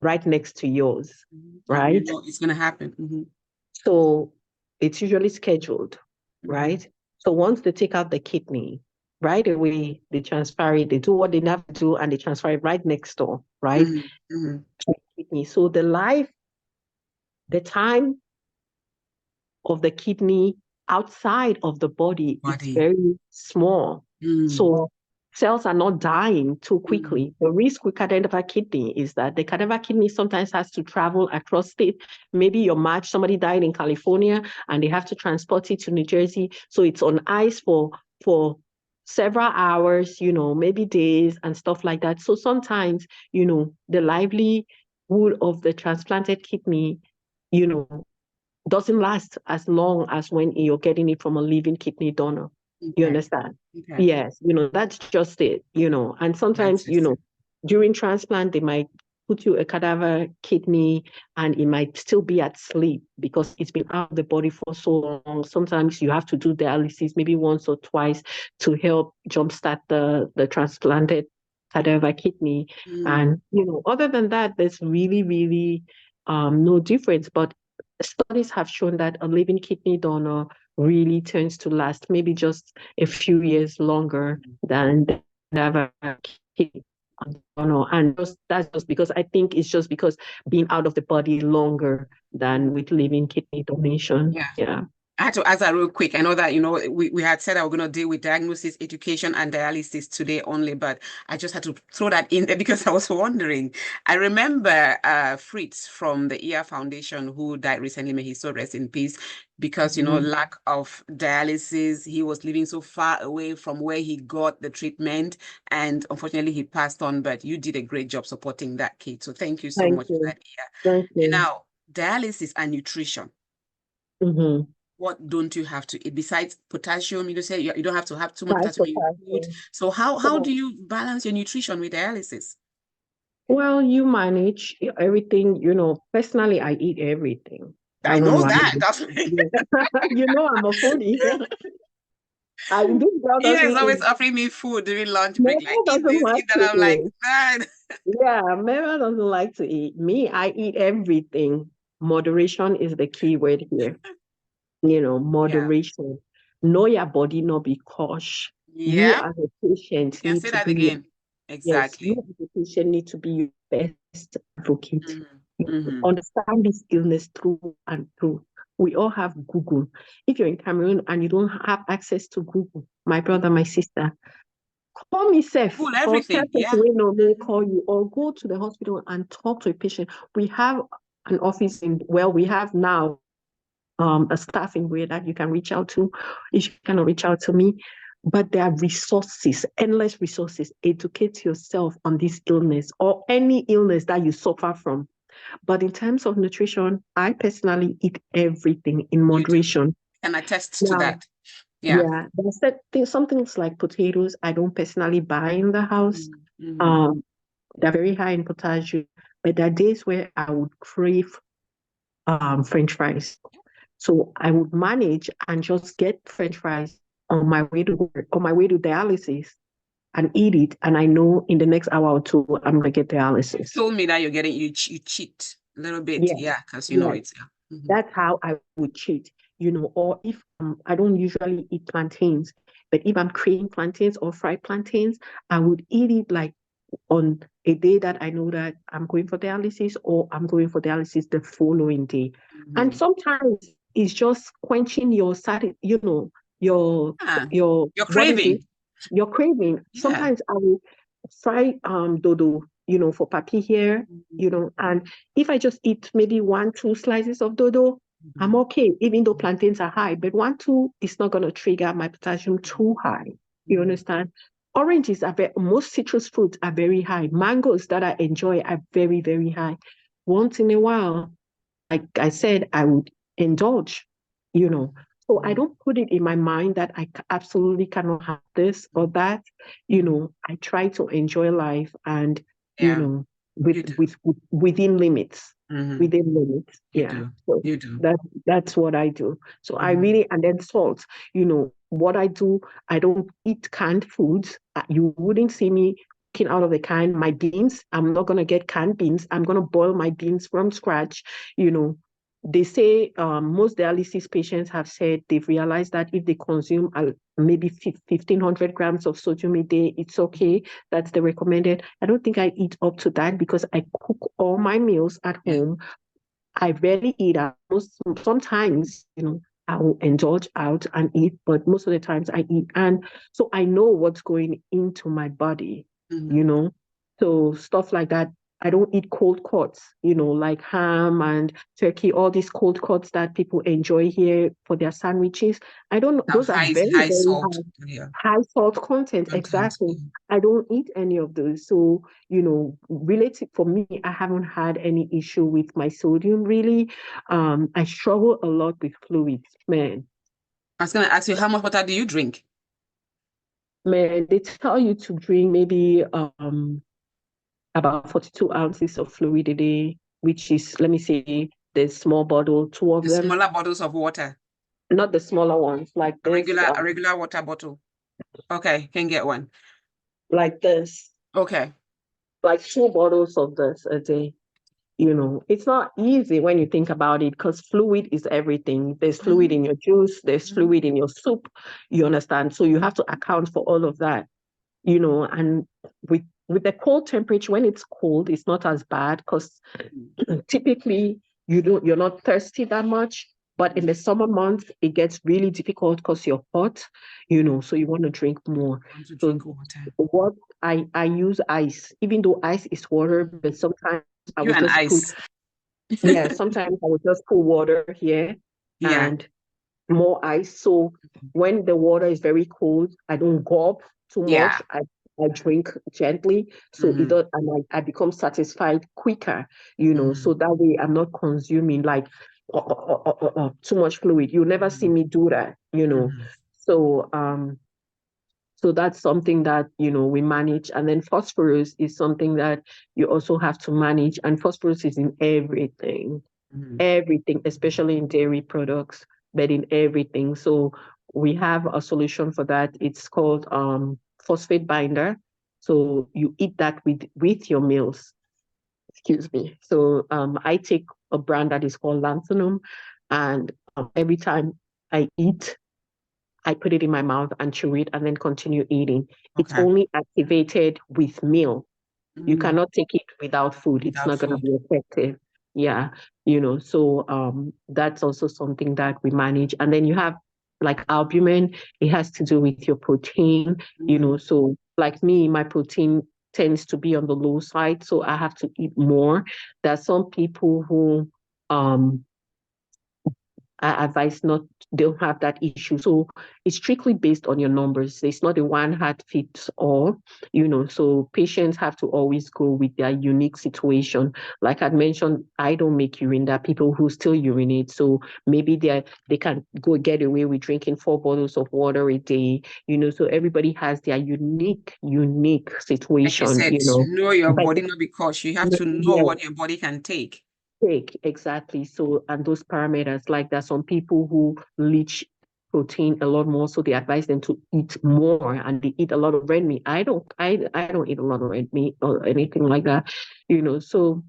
Speaker 2: right next to yours,
Speaker 1: And
Speaker 2: right?
Speaker 1: it's going to happen. Mhm.
Speaker 2: So it's usually scheduled,
Speaker 1: Mhm.
Speaker 2: right? So once they take out the kidney, right away they transfer it, they do what they have to do, and they transfer it right next door, right?
Speaker 1: Mhm. Mhm.
Speaker 2: To the kidney. So the time of the kidney outside of the body is
Speaker 1: Body.
Speaker 2: very small.
Speaker 1: Mm.
Speaker 2: So cells are not dying too
Speaker 1: Mm.
Speaker 2: quickly. The risk with cadaver kidney is that the cadaver kidney sometimes has to travel across state. Maybe your match, somebody died in California and they have to transport it to New Jersey. So it's on ice for several hours, maybe days and stuff like that. So sometimes, the livelihood of the transplanted kidney, you know, doesn't last as long as when you're getting it from a living kidney donor. You
Speaker 1: Okay.
Speaker 2: understand?
Speaker 1: Okay.
Speaker 2: Yes, that's just it, and sometimes,
Speaker 1: That's it.
Speaker 2: during transplant, they might put you a cadaver kidney and it might still be at sleep because it's been out of the body for so long. Sometimes you have to do dialysis maybe once or twice to help jumpstart the transplanted cadaver kidney.
Speaker 1: Mm.
Speaker 2: And, other than that, there's really, really no difference. But studies have shown that a living kidney donor really tends to last maybe just a few years longer than the cadaver kidney donor. And that's just because I think it's just because being out of the body longer than with living kidney donation.
Speaker 1: Yeah.
Speaker 2: Yeah.
Speaker 1: I had to ask that real quick. I know that, we had said that we're going to deal with diagnosis, education, and dialysis today only, but I just had to throw that in there because I was wondering. I remember Fritz from the EAR Foundation who died recently, may he so rest in peace, because, lack of dialysis, he was living so far away from where he got the treatment, and unfortunately he passed on, but you did a great job supporting that kid. So thank you so
Speaker 2: Thank
Speaker 1: much for
Speaker 2: you.
Speaker 1: that.
Speaker 2: Thank
Speaker 1: And
Speaker 2: you.
Speaker 1: now, dialysis and nutrition. What don't you have to eat besides potassium? You say you don't have to have too much potassium in your food. So how do you balance your nutrition with dialysis?
Speaker 2: Well, you manage everything, personally, I eat everything.
Speaker 1: I
Speaker 2: don't
Speaker 1: know
Speaker 2: lie.
Speaker 1: that.
Speaker 2: I'm a foodie. This girl
Speaker 1: He is
Speaker 2: doesn't
Speaker 1: always
Speaker 2: eat.
Speaker 1: offering me food during lunch break. Like,
Speaker 2: Mabel
Speaker 1: eat
Speaker 2: doesn't
Speaker 1: this,
Speaker 2: like
Speaker 1: eat that.
Speaker 2: to
Speaker 1: I'm like,
Speaker 2: eat.
Speaker 1: man.
Speaker 2: Yeah, Mabel doesn't like to eat. Me, I eat everything. Moderation is the key word here. Moderation. Know your body, not be cautious. You
Speaker 1: Yeah,
Speaker 2: as a patient
Speaker 1: you can
Speaker 2: need
Speaker 1: say
Speaker 2: to
Speaker 1: that
Speaker 2: be
Speaker 1: again.
Speaker 2: Yes, you
Speaker 1: Exactly.
Speaker 2: as a patient need to be your best advocate.
Speaker 1: Mm-hmm.
Speaker 2: Understand this illness through and through. We all have Google. If you're in Cameroon and you don't have access to Google, my brother, my sister, call me safe
Speaker 1: Cool,
Speaker 2: or tell
Speaker 1: everything.
Speaker 2: person
Speaker 1: Yeah.
Speaker 2: wey no may call you or go to the hospital and talk to a patient. We have an office we have now a staff in where that you can reach out to. You cannot reach out to me. But there are resources, endless resources. Educate yourself on this illness or any illness that you suffer from. But in terms of nutrition, I personally eat everything in
Speaker 1: You do.
Speaker 2: moderation.
Speaker 1: Can attest to
Speaker 2: Now,
Speaker 1: that. Yeah.
Speaker 2: there's some things like potatoes I don't personally buy in the house.
Speaker 1: Mm-hmm.
Speaker 2: They're very high in potassium, but there are days where I would crave French fries. So I would manage and just get French fries on my way to work, on my way to dialysis and eat it. And I know in the next hour or two, I'm going to get
Speaker 1: You
Speaker 2: dialysis.
Speaker 1: told me that you cheat a little bit.
Speaker 2: Yeah.
Speaker 1: Yeah, because
Speaker 2: Yeah.
Speaker 1: it's.
Speaker 2: That's how I would cheat, or if I don't usually eat plantains, but if I'm craving plantains or fried plantains, I would eat it like on a day that I know that I'm going for dialysis or I'm going for dialysis the following day. And sometimes it's just quenching your your
Speaker 1: Your
Speaker 2: what is it?
Speaker 1: craving.
Speaker 2: Your craving.
Speaker 1: Yeah.
Speaker 2: Sometimes I will fry dodo, for papi here, and if I just eat maybe 1, 2 slices of dodo, I'm okay, even though plantains are high, but 1, 2 is not going to trigger my potassium too high. You understand? Oranges most citrus fruits are very high. Mangoes that I enjoy are very, very high. Once in a while, like I said, I would indulge, So I don't put it in my mind that I absolutely cannot have this or that. I try to enjoy life and, within limits. Within limits. Yeah. So
Speaker 1: You do.
Speaker 2: that's what I do. So I really, and then salt, what I do, I don't eat canned foods. You wouldn't see me cooking out of the can. My beans, I'm not going to get canned beans. I'm going to boil my beans from scratch. They say most dialysis patients have said they've realized that if they consume maybe 1,500 grams of sodium a day, it's okay. That's the recommended. I don't think I eat up to that because I cook all my meals at home. I rarely eat out. Sometimes, I will indulge out and eat, but most of the times I eat. And so I know what's going into my body, So stuff like that. I don't eat cold cuts, like ham and turkey, all these cold cuts that people enjoy here for their sandwiches. I don't know. Those are very,
Speaker 1: High
Speaker 2: very
Speaker 1: salt.
Speaker 2: high salt content. Exactly. I don't eat any of those. So, related for me, I haven't had any issue with my sodium really. I struggle a lot with fluids, man.
Speaker 1: I was going to ask you, how much water do you drink?
Speaker 2: Man, they tell you to drink maybe about 42 ounces of fluid a day, which is, let me say, the small bottle, two of them.
Speaker 1: Smaller bottles of water.
Speaker 2: Not the smaller ones, like this.
Speaker 1: A regular water bottle. Okay, can get one.
Speaker 2: Like this.
Speaker 1: Okay.
Speaker 2: Like 2 bottles of this a day. It's not easy when you think about it because fluid is everything. There's fluid in your juice, there's fluid in your soup, you understand? So you have to account for all of that, and with the cold temperature, when it's cold, it's not as bad because typically you're not thirsty that much. But in the summer months, it gets really difficult because you're hot, so you want to drink more.
Speaker 1: I want to
Speaker 2: So
Speaker 1: drink water.
Speaker 2: what I use ice, even though ice is water, but sometimes I
Speaker 1: You
Speaker 2: would
Speaker 1: and
Speaker 2: just put,
Speaker 1: ice.
Speaker 2: sometimes I would just put water here
Speaker 1: Yeah.
Speaker 2: and more ice. So when the water is very cold, I don't gulp too
Speaker 1: Yeah.
Speaker 2: much. I drink gently, so it does, and I become satisfied quicker, so that way I'm not consuming like too much fluid. You'll never see me do that. So so that's something that, we manage. And then phosphorus is something that you also have to manage. And phosphorus is in everything, especially in dairy products, but in everything. So we have a solution for that. It's called phosphate binder. So you eat that with your meals. Excuse me. So I take a brand that is called Lanthanum, and every time I eat, I put it in my mouth and chew it and then continue eating. It's
Speaker 1: Okay.
Speaker 2: only activated with meal. You
Speaker 1: Mm,
Speaker 2: cannot take it without food. It's
Speaker 1: without
Speaker 2: not going to
Speaker 1: food.
Speaker 2: be effective. Yeah, so that's also something that we manage. And then you have like albumin. It has to do with your protein, so like me, my protein tends to be on the low side, so I have to eat more. There are some people who I advise not, they don't have that issue. So it's strictly based on your numbers. It's not a one heart fits all, so patients have to always go with their unique situation. Like I mentioned, I don't make urine. There are people who still urinate. So maybe they can go get away with drinking 4 bottles of water a day, so everybody has their unique
Speaker 1: Like you
Speaker 2: situation,
Speaker 1: said, know your
Speaker 2: But
Speaker 1: body, not because you have to know
Speaker 2: yeah,
Speaker 1: what your body can take.
Speaker 2: exactly. So, and those parameters, like there's some people who leach protein a lot more, so they advise them to eat more, and they eat a lot of red meat. I don't eat a lot of red meat or anything like that, So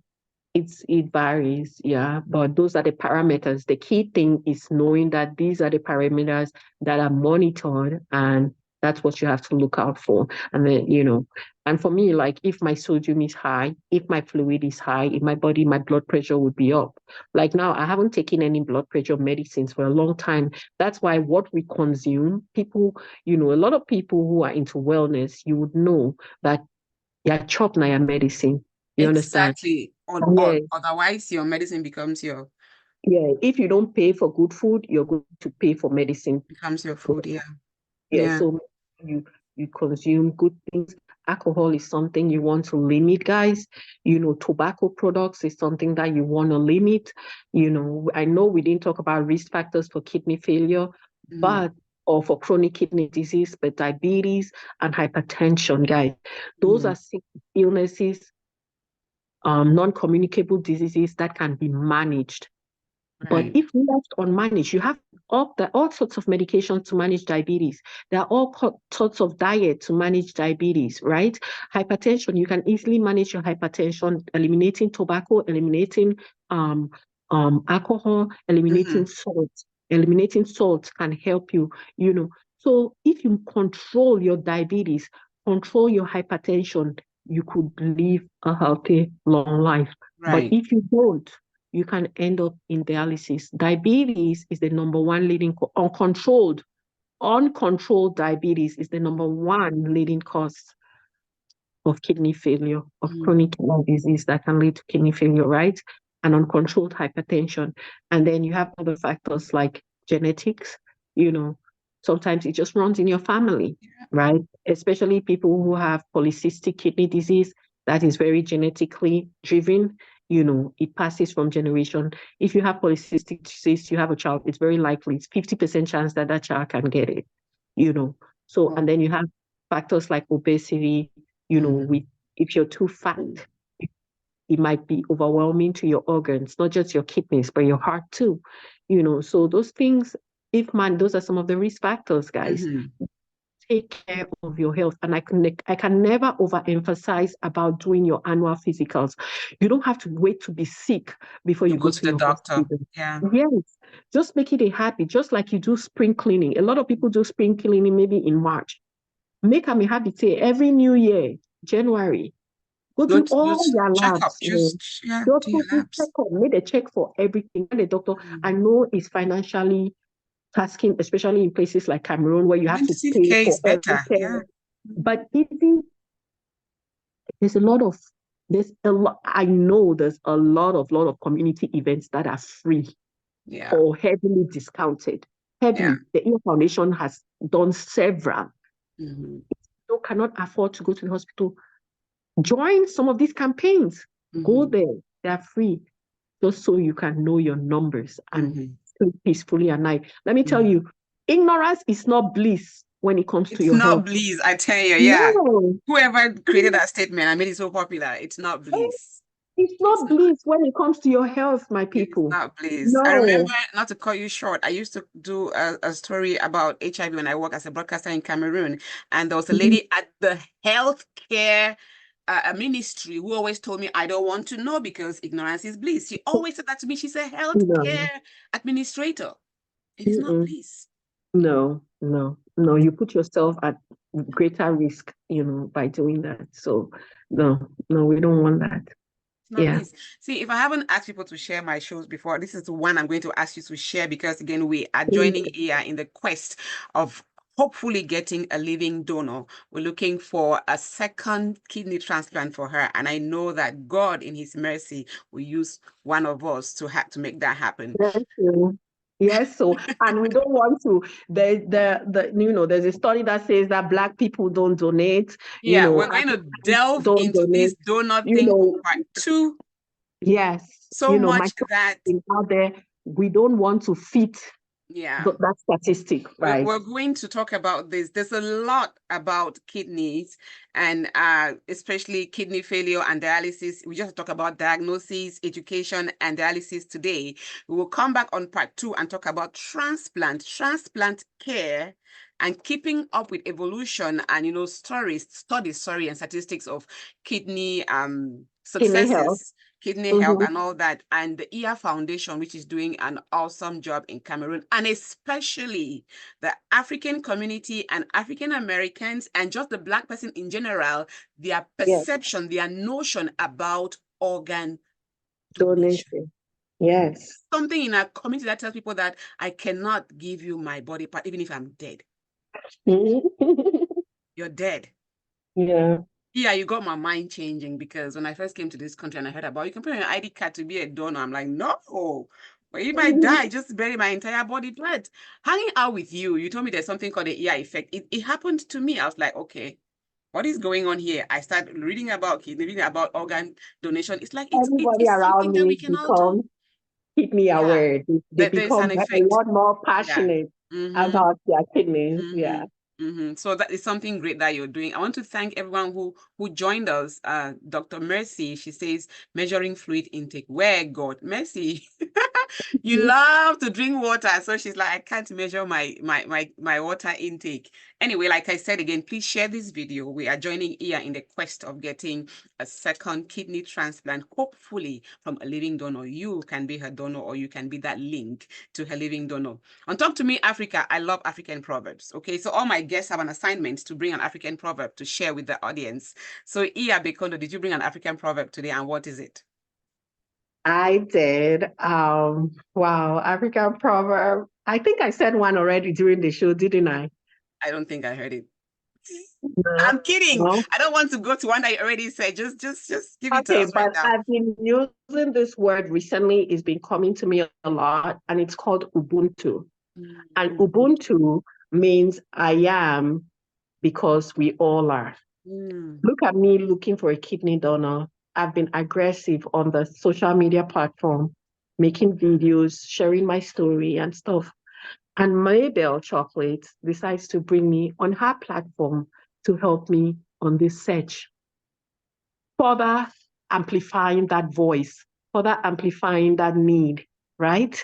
Speaker 2: it varies, yeah. But those are the parameters. The key thing is knowing that these are the parameters that are monitored, and that's what you have to look out for. And then, and for me, like if my sodium is high, if my fluid is high in my body, my blood pressure would be up. Like now, I haven't taken any blood pressure medicines for a long time. That's why what we consume, people, a lot of people who are into wellness, you would know that you're chopping your medicine. You understand?
Speaker 1: Exactly.
Speaker 2: Yeah,
Speaker 1: Otherwise, your medicine becomes your
Speaker 2: yeah. If you don't pay for good food, you're going to pay for medicine.
Speaker 1: food. Yeah.
Speaker 2: Yeah,
Speaker 1: Yeah.
Speaker 2: so you consume good things. Alcohol is something you want to limit, guys. Tobacco products is something that you want to limit. I know we didn't talk about risk factors for kidney failure, but or for chronic kidney disease, but diabetes and hypertension, guys. Those are illnesses, non-communicable diseases that can be managed. But
Speaker 1: Right.
Speaker 2: if left unmanaged, you have all sorts of medications to manage diabetes. There are all sorts of diet to manage diabetes, right? Hypertension, you can easily manage your hypertension, eliminating tobacco, eliminating alcohol, eliminating salt. Eliminating salt can help you, So if you control your diabetes, control your hypertension, you could live a healthy, long life. But
Speaker 1: Right.
Speaker 2: if you don't, you can end up in dialysis. Diabetes is the number one leading uncontrolled diabetes is the number one leading cause of kidney failure, of chronic kidney disease that can lead to kidney failure, right? And uncontrolled hypertension. And then you have other factors like genetics, sometimes it just runs in your family, right? Especially people who have polycystic kidney disease, that is very genetically driven. It passes from generation. If you have polycystic disease, you have a child, it's very likely, it's 50% chance that that child can get it, So, and then you have factors like obesity, if you're too fat, it might be overwhelming to your organs, not just your kidneys, but your heart too. So those things, those are some of the risk factors, guys. Take care of your health. And I can never overemphasize about doing your annual physicals. You don't have to wait to be sick before
Speaker 1: To
Speaker 2: you
Speaker 1: go
Speaker 2: go
Speaker 1: to
Speaker 2: to
Speaker 1: the
Speaker 2: your
Speaker 1: doctor.
Speaker 2: hospital.
Speaker 1: Yeah.
Speaker 2: Yes, just make it a habit, just like you do spring cleaning. A lot of people do spring cleaning maybe in March. Make them a habit, say every new year, January, Go
Speaker 1: Go
Speaker 2: do
Speaker 1: to
Speaker 2: all
Speaker 1: those
Speaker 2: your
Speaker 1: checkup,
Speaker 2: labs,
Speaker 1: just yeah,
Speaker 2: just
Speaker 1: do
Speaker 2: go
Speaker 1: your
Speaker 2: do
Speaker 1: labs.
Speaker 2: checkup, made a check for everything. And the doctor, I know is financially tasking, especially in places like Cameroon where you have to
Speaker 1: Intensive
Speaker 2: pay
Speaker 1: care
Speaker 2: for
Speaker 1: is better. Yeah.
Speaker 2: everything. But even there's a lot of I know there's a lot of community events that are free
Speaker 1: Yeah.
Speaker 2: or heavily discounted.
Speaker 1: Yeah.
Speaker 2: Heavily. The Ear Foundation has done several.
Speaker 1: Mm-hmm.
Speaker 2: You cannot afford to go to the hospital. Join some of these campaigns. Go
Speaker 1: Mm-hmm.
Speaker 2: there. They are free, just so you can know your numbers and
Speaker 1: Mm-hmm.
Speaker 2: sleep peacefully at night. Let me tell
Speaker 1: Mm-hmm.
Speaker 2: you, ignorance is not bliss when it comes to
Speaker 1: It's
Speaker 2: your
Speaker 1: not
Speaker 2: health.
Speaker 1: bliss, I tell you. Yeah.
Speaker 2: No,
Speaker 1: Whoever created that statement and made it so popular, it's not bliss.
Speaker 2: it's
Speaker 1: It's
Speaker 2: not
Speaker 1: not.
Speaker 2: bliss when it comes to your health, my
Speaker 1: It's
Speaker 2: people.
Speaker 1: not bliss. I remember,
Speaker 2: No.
Speaker 1: not to cut you short, I used to do a story about HIV when I worked as a broadcaster in Cameroon. And there was a
Speaker 2: Mhm.
Speaker 1: lady at the healthcare ministry who always told me, I don't want to know because ignorance is bliss. She always said that to me. She's a
Speaker 2: No.
Speaker 1: healthcare administrator. It is not
Speaker 2: Mm-mm.
Speaker 1: bliss.
Speaker 2: No, no, no. You put yourself at greater risk, by doing that. So, no, no, we don't want that.
Speaker 1: It's not
Speaker 2: Yeah.
Speaker 1: bliss. See, if I haven't asked people to share my shows before, this is the one I'm going to ask you to share because, again, we are joining here in the quest of hopefully getting a living donor. We're looking for a second kidney transplant for her. And I know that God, in His mercy, will use one of us to make that happen.
Speaker 2: Yes, so, yes, so and we don't want to. There's a study that says that Black people don't donate.
Speaker 1: Yeah, we're going to
Speaker 2: African people
Speaker 1: delve
Speaker 2: don't
Speaker 1: into this
Speaker 2: donate.
Speaker 1: donor
Speaker 2: You
Speaker 1: thing on
Speaker 2: know,
Speaker 1: part two
Speaker 2: yes,
Speaker 1: so much
Speaker 2: myself
Speaker 1: that,
Speaker 2: out there, we don't want to fit
Speaker 1: yeah.
Speaker 2: that statistic, right?
Speaker 1: We're going to talk about this. There's a lot about kidneys and especially kidney failure and dialysis. We just talk about diagnosis, education, and dialysis today. We will come back on part two and talk about transplant care, and keeping up with evolution and studies, and statistics of kidney
Speaker 2: Kidney health.
Speaker 1: successes, kidney health
Speaker 2: Mm-hmm.
Speaker 1: and all that, and the EAR Foundation, which is doing an awesome job in Cameroon, and especially the African community and African Americans and just the Black person in general, their
Speaker 2: Yes,
Speaker 1: perception, their notion about organ donation.
Speaker 2: donation. Yes.
Speaker 1: Something in our community that tells people that I cannot give you my body part, even if I'm dead. You're dead.
Speaker 2: Yeah.
Speaker 1: Yeah, you got my mind changing because when I first came to this country and I heard about you can put an ID card to be a donor, I'm like, no. But if I die, just bury my entire body. But hanging out with you, you told me there's something called the ER effect. It happened to me. I was like, okay, what is going on here? I started reading about kidney, reading about organ donation. It's like
Speaker 2: Everybody
Speaker 1: it's something
Speaker 2: around
Speaker 1: that we
Speaker 2: me
Speaker 1: can all do.
Speaker 2: become kidney
Speaker 1: Yeah,
Speaker 2: aware. They
Speaker 1: there's an
Speaker 2: become a
Speaker 1: effect.
Speaker 2: lot more
Speaker 1: Yeah.
Speaker 2: passionate
Speaker 1: Mm-hmm.
Speaker 2: about their kidneys.
Speaker 1: Mm-hmm.
Speaker 2: Yeah.
Speaker 1: Mm-hmm. So that is something great that you're doing. I want to thank everyone who joined us. Dr. Mercy, she says measuring fluid intake. Where God, Mercy, you love to drink water. So she's like, I can't measure my water intake. Anyway, like I said again, please share this video. We are joining here in the quest of getting a second kidney transplant, hopefully from a living donor. You can be her donor or you can be that link to her living donor. On Talk to Me Africa, I love African proverbs. Okay, so all my guests have an assignment to bring an African proverb to share with the audience. So Iya Bekondo, did you bring an African proverb today, and what is it?
Speaker 2: I did. Wow, African proverb. I think I said one already during the show, didn't I?
Speaker 1: I don't think I heard it.
Speaker 2: No.
Speaker 1: I'm kidding.
Speaker 2: No.
Speaker 1: I don't want to go to one that you already said. Just give it to
Speaker 2: Okay,
Speaker 1: us right
Speaker 2: but
Speaker 1: now.
Speaker 2: I've been using this word recently. It's been coming to me a lot, and it's called Ubuntu. And
Speaker 1: Mm-hmm.
Speaker 2: Ubuntu means I am because we all are.
Speaker 1: Mm.
Speaker 2: Look at me looking for a kidney donor. I've been aggressive on the social media platform, making videos, sharing my story and stuff. And Maybell Chocolate decides to bring me on her platform to help me on this search, further amplifying that voice, further amplifying that need, right?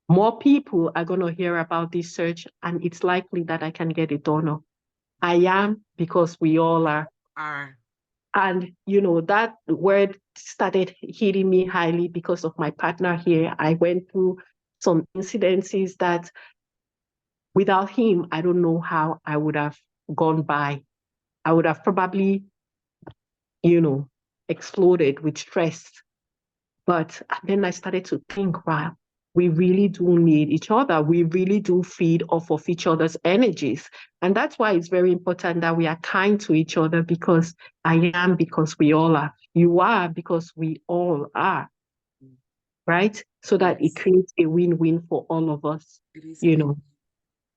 Speaker 2: More people are going to hear about this search, and it's likely that I can get a donor. I am because we all are.
Speaker 1: R.
Speaker 2: And, that word started hitting me highly because of my partner here. I went through some incidences that without him, I don't know how I would have gone by. I would have probably exploded with stress. But then I started to think, wow, we really do need each other. We really do feed off of each other's energies. And that's why it's very important that we are kind to each other, because I am because we all are. You are because we all are, right? So that it
Speaker 1: Yes,
Speaker 2: creates a win-win for all of us,
Speaker 1: it is a
Speaker 2: you
Speaker 1: win.
Speaker 2: know.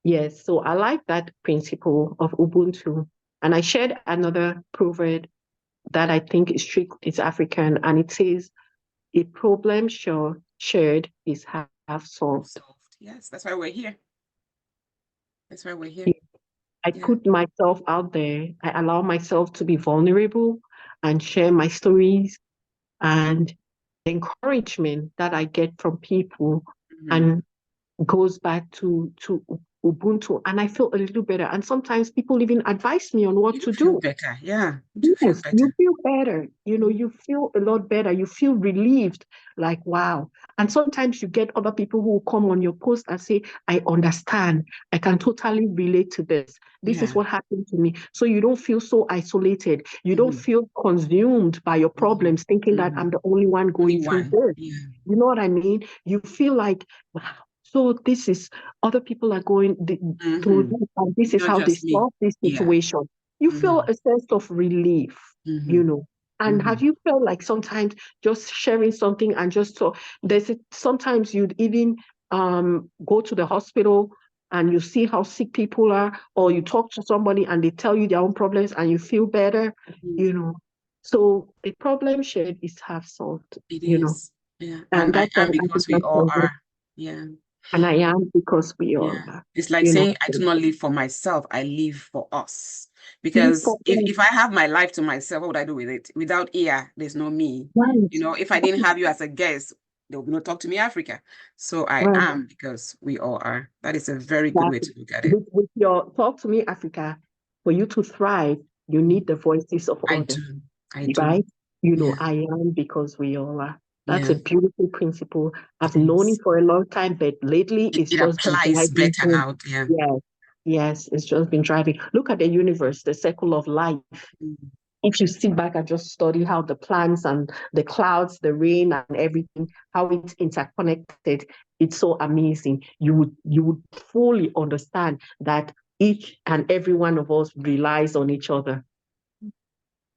Speaker 2: Yes, so I like that principle of Ubuntu. And I shared another proverb that I think is strict, it's African, and it says, a problem shared is half solved.
Speaker 1: Solved. Yes, that's why we're here. That's why we're here.
Speaker 2: I
Speaker 1: Yeah.
Speaker 2: put myself out there. I allow myself to be vulnerable and share my stories and encouragement that I get from people.
Speaker 1: Mhm.
Speaker 2: And goes back to Ubuntu, and I feel a little better. And sometimes people even advise me on what
Speaker 1: You do
Speaker 2: to
Speaker 1: feel
Speaker 2: do.
Speaker 1: better. Yeah, you do feel
Speaker 2: Yes, you
Speaker 1: better.
Speaker 2: feel better.
Speaker 1: Mhm.
Speaker 2: You feel a lot better. You feel relieved, like, wow. And sometimes you get other people who will come on your post and say, I understand. I can totally relate to this. This is
Speaker 1: Yeah.
Speaker 2: what happened to me. So you don't feel so isolated. You don't
Speaker 1: Mhm.
Speaker 2: feel consumed by your
Speaker 1: Mhm.
Speaker 2: problems, thinking that
Speaker 1: Mhm.
Speaker 2: I'm the only one
Speaker 1: Only
Speaker 2: going through
Speaker 1: one.
Speaker 2: this.
Speaker 1: Yeah.
Speaker 2: You know what I mean? You feel like, wow. So this is other people are going through
Speaker 1: Mhm.
Speaker 2: this, and this is
Speaker 1: Not
Speaker 2: how they
Speaker 1: just me.
Speaker 2: solve this
Speaker 1: Yeah.
Speaker 2: situation. You feel
Speaker 1: Mhm.
Speaker 2: a sense of relief, you
Speaker 1: Mhm.
Speaker 2: know. And have
Speaker 1: Mhm.
Speaker 2: you felt like sometimes just sharing something and just so sometimes you'd even go to the hospital and you see how sick people are, or you talk to somebody and they tell you their own problems and you feel better,
Speaker 1: Mhm.
Speaker 2: you know. So a problem shared is half solved,
Speaker 1: It
Speaker 2: you know.
Speaker 1: is. Yeah.
Speaker 2: And
Speaker 1: And I
Speaker 2: that's why
Speaker 1: am
Speaker 2: I
Speaker 1: because
Speaker 2: think
Speaker 1: we
Speaker 2: that's
Speaker 1: all
Speaker 2: so good.
Speaker 1: are. Yeah.
Speaker 2: And I am because we all
Speaker 1: Yeah.
Speaker 2: are,
Speaker 1: It's like
Speaker 2: you know.
Speaker 1: saying I do not live for myself, I live for us.
Speaker 2: Live
Speaker 1: Because
Speaker 2: for
Speaker 1: if I have my life to myself, what would I do with it? Without ear, there's no me.
Speaker 2: right,
Speaker 1: You know, if I didn't have you as a guest, there will be no Talk to Me Africa. So I
Speaker 2: right.
Speaker 1: am because we all are. That is a very good
Speaker 2: That
Speaker 1: way to look at it.
Speaker 2: with your Talk to Me Africa, for you to thrive, you need the voices of
Speaker 1: I
Speaker 2: others,
Speaker 1: do. I do.
Speaker 2: right? You know,
Speaker 1: Yeah.
Speaker 2: I am because we all are. That's
Speaker 1: Yeah.
Speaker 2: a beautiful principle.
Speaker 1: It
Speaker 2: I've known it
Speaker 1: is.
Speaker 2: for a long time, but lately it's
Speaker 1: It
Speaker 2: just been
Speaker 1: applies
Speaker 2: driving
Speaker 1: better
Speaker 2: home.
Speaker 1: now. Yeah.
Speaker 2: Yes, yes, it's just been driving. Look at the universe, the circle of life.
Speaker 1: Mm.
Speaker 2: If you sit back and just study how the plants and the clouds, the rain and everything, how it's interconnected, it's so amazing. You would fully understand that each and every one of us relies on each other.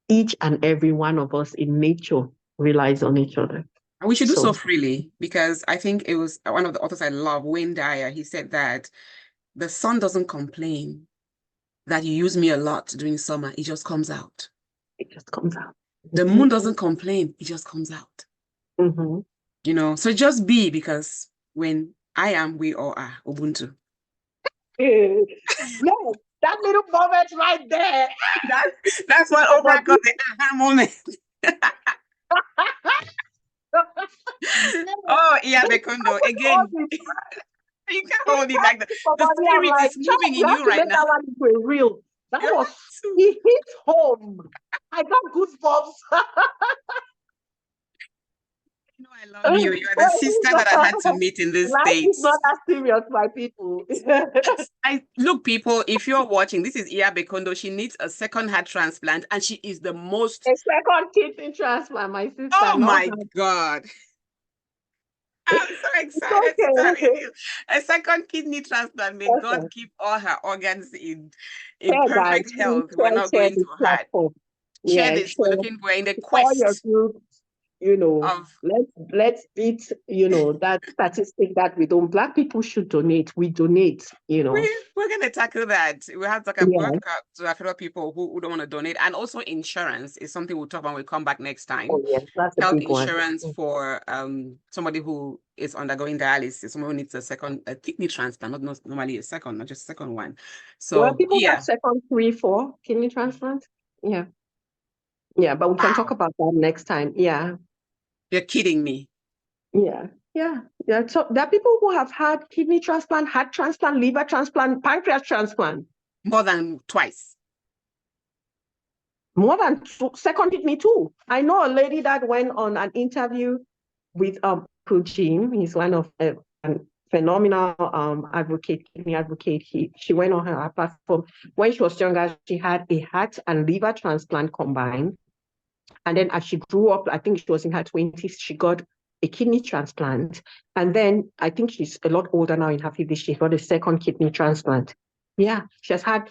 Speaker 2: Each and every one of us in nature relies on each other.
Speaker 1: And we should do so
Speaker 2: So
Speaker 1: freely because I think it was one of the authors I love, Wayne Dyer. He said that the sun doesn't complain that you use me a lot during summer. It just comes out.
Speaker 2: it just comes out.
Speaker 1: The moon doesn't complain. It just comes out.
Speaker 2: Mm-hmm.
Speaker 1: You know, so just be because when I am, we all are Ubuntu.
Speaker 2: Yes, that little moment right there.
Speaker 1: That's what
Speaker 2: But
Speaker 1: Oprah got the aha moment. Oh, yeah, Bekondo.
Speaker 2: all
Speaker 1: Again,
Speaker 2: this
Speaker 1: you can't
Speaker 2: He
Speaker 1: hold it like that.
Speaker 2: touched for
Speaker 1: The
Speaker 2: money. I'm
Speaker 1: spirit
Speaker 2: like,
Speaker 1: is
Speaker 2: Chad,
Speaker 1: moving
Speaker 2: you
Speaker 1: in
Speaker 2: have
Speaker 1: you
Speaker 2: to
Speaker 1: right
Speaker 2: make
Speaker 1: now.
Speaker 2: that one into a reel. That
Speaker 1: You
Speaker 2: was,
Speaker 1: have to.
Speaker 2: he hit home. I got goosebumps.
Speaker 1: You know, I love you. You are the sister that I had to meet in this
Speaker 2: Life is
Speaker 1: States.
Speaker 2: not that serious, my people.
Speaker 1: I look, people, if you're watching, this is Iya Bekondo. She needs a second heart transplant, and she is the most.
Speaker 2: A second kidney transplant, my sister.
Speaker 1: Oh
Speaker 2: No,
Speaker 1: my God. I'm so
Speaker 2: it's
Speaker 1: excited to
Speaker 2: okay.
Speaker 1: that with you. A second kidney transplant. May God
Speaker 2: Okay.
Speaker 1: keep all her organs in
Speaker 2: Share, guys.
Speaker 1: perfect
Speaker 2: Please
Speaker 1: health. We're not
Speaker 2: share
Speaker 1: going to
Speaker 2: this
Speaker 1: heart.
Speaker 2: platform.
Speaker 1: Share
Speaker 2: Yeah,
Speaker 1: this. We're
Speaker 2: share.
Speaker 1: looking, we're in the
Speaker 2: All your
Speaker 1: quest
Speaker 2: groups,
Speaker 1: of
Speaker 2: let's beat, that statistic that we don't. Black people should donate. We donate.
Speaker 1: we're gonna tackle that. We have to talk about, we have
Speaker 2: Yeah.
Speaker 1: to our fellow people who don't want to donate. And also insurance is something we'll talk about when we come back next
Speaker 2: Oh
Speaker 1: time.
Speaker 2: yes, that's a
Speaker 1: Health
Speaker 2: big one.
Speaker 1: insurance for somebody who is undergoing dialysis, someone who needs a kidney transplant, not normally a second, not just a second one.
Speaker 2: Well,
Speaker 1: So
Speaker 2: people have
Speaker 1: yeah.
Speaker 2: second, three, four kidney transplant. Yeah. Yeah, but we can talk
Speaker 1: Wow.
Speaker 2: about that next time. Yeah.
Speaker 1: You're kidding me.
Speaker 2: Yeah. Yeah. Yeah. So there are people who have had kidney transplant, heart transplant, liver transplant, pancreas transplant.
Speaker 1: More than twice.
Speaker 2: More than two, second kidney too. I know a lady that went on an interview with Jim. He's one of a phenomenal advocate, kidney advocate. She went on her platform. When she was younger, she had a heart and liver transplant combined. And then as she grew up, I think she was in her 20s, she got a kidney transplant. And then I think she's a lot older now in her 50s. She got a second kidney transplant. Yeah, she has had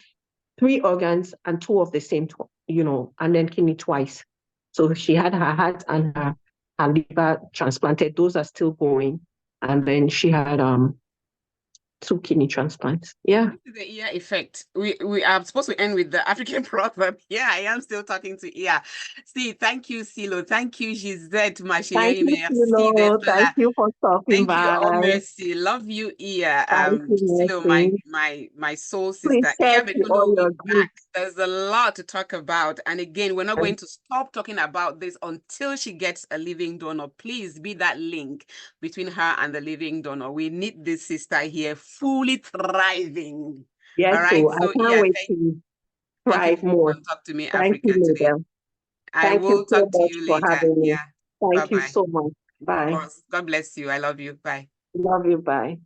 Speaker 2: 3 organs and 2 of the same, and then kidney twice. So she had her heart and her liver transplanted. Those are still going. And then she had 2 kidney transplants. Yeah.
Speaker 1: This is the ear effect. We are supposed to end with the African proverb. Yeah, I am still talking to ear. See, thank you, Silo. Thank you, Gisette.
Speaker 2: Thank you,
Speaker 1: Merci
Speaker 2: Philo.
Speaker 1: d'être
Speaker 2: Thank
Speaker 1: là.
Speaker 2: you for stopping
Speaker 1: Thank you.
Speaker 2: by.
Speaker 1: Oh, merci. Love you, Ia.
Speaker 2: Thank you,
Speaker 1: Silo,
Speaker 2: Mercy.
Speaker 1: my soul
Speaker 2: Please
Speaker 1: sister.
Speaker 2: share
Speaker 1: Ia
Speaker 2: to all
Speaker 1: Betono, we
Speaker 2: your
Speaker 1: back.
Speaker 2: groups.
Speaker 1: There's a lot to talk about. And again, we're not going to stop talking about this until she gets a living donor. Please be that link between her and the living donor. We need this sister here fully thriving.
Speaker 2: Yes,
Speaker 1: All right.
Speaker 2: so I
Speaker 1: So,
Speaker 2: can't
Speaker 1: Ia,
Speaker 2: wait
Speaker 1: thank
Speaker 2: to
Speaker 1: you
Speaker 2: thrive
Speaker 1: for
Speaker 2: more.
Speaker 1: Talk to Me
Speaker 2: Thank you,
Speaker 1: Africa today.
Speaker 2: Mabel.
Speaker 1: I
Speaker 2: Thank you
Speaker 1: will
Speaker 2: so
Speaker 1: talk to
Speaker 2: much
Speaker 1: you
Speaker 2: for
Speaker 1: later.
Speaker 2: having me.
Speaker 1: Yeah.
Speaker 2: Thank you
Speaker 1: Bye-bye.
Speaker 2: so much.
Speaker 1: Of
Speaker 2: Bye.
Speaker 1: course. God bless you. I love you. Bye.
Speaker 2: Love you. Bye.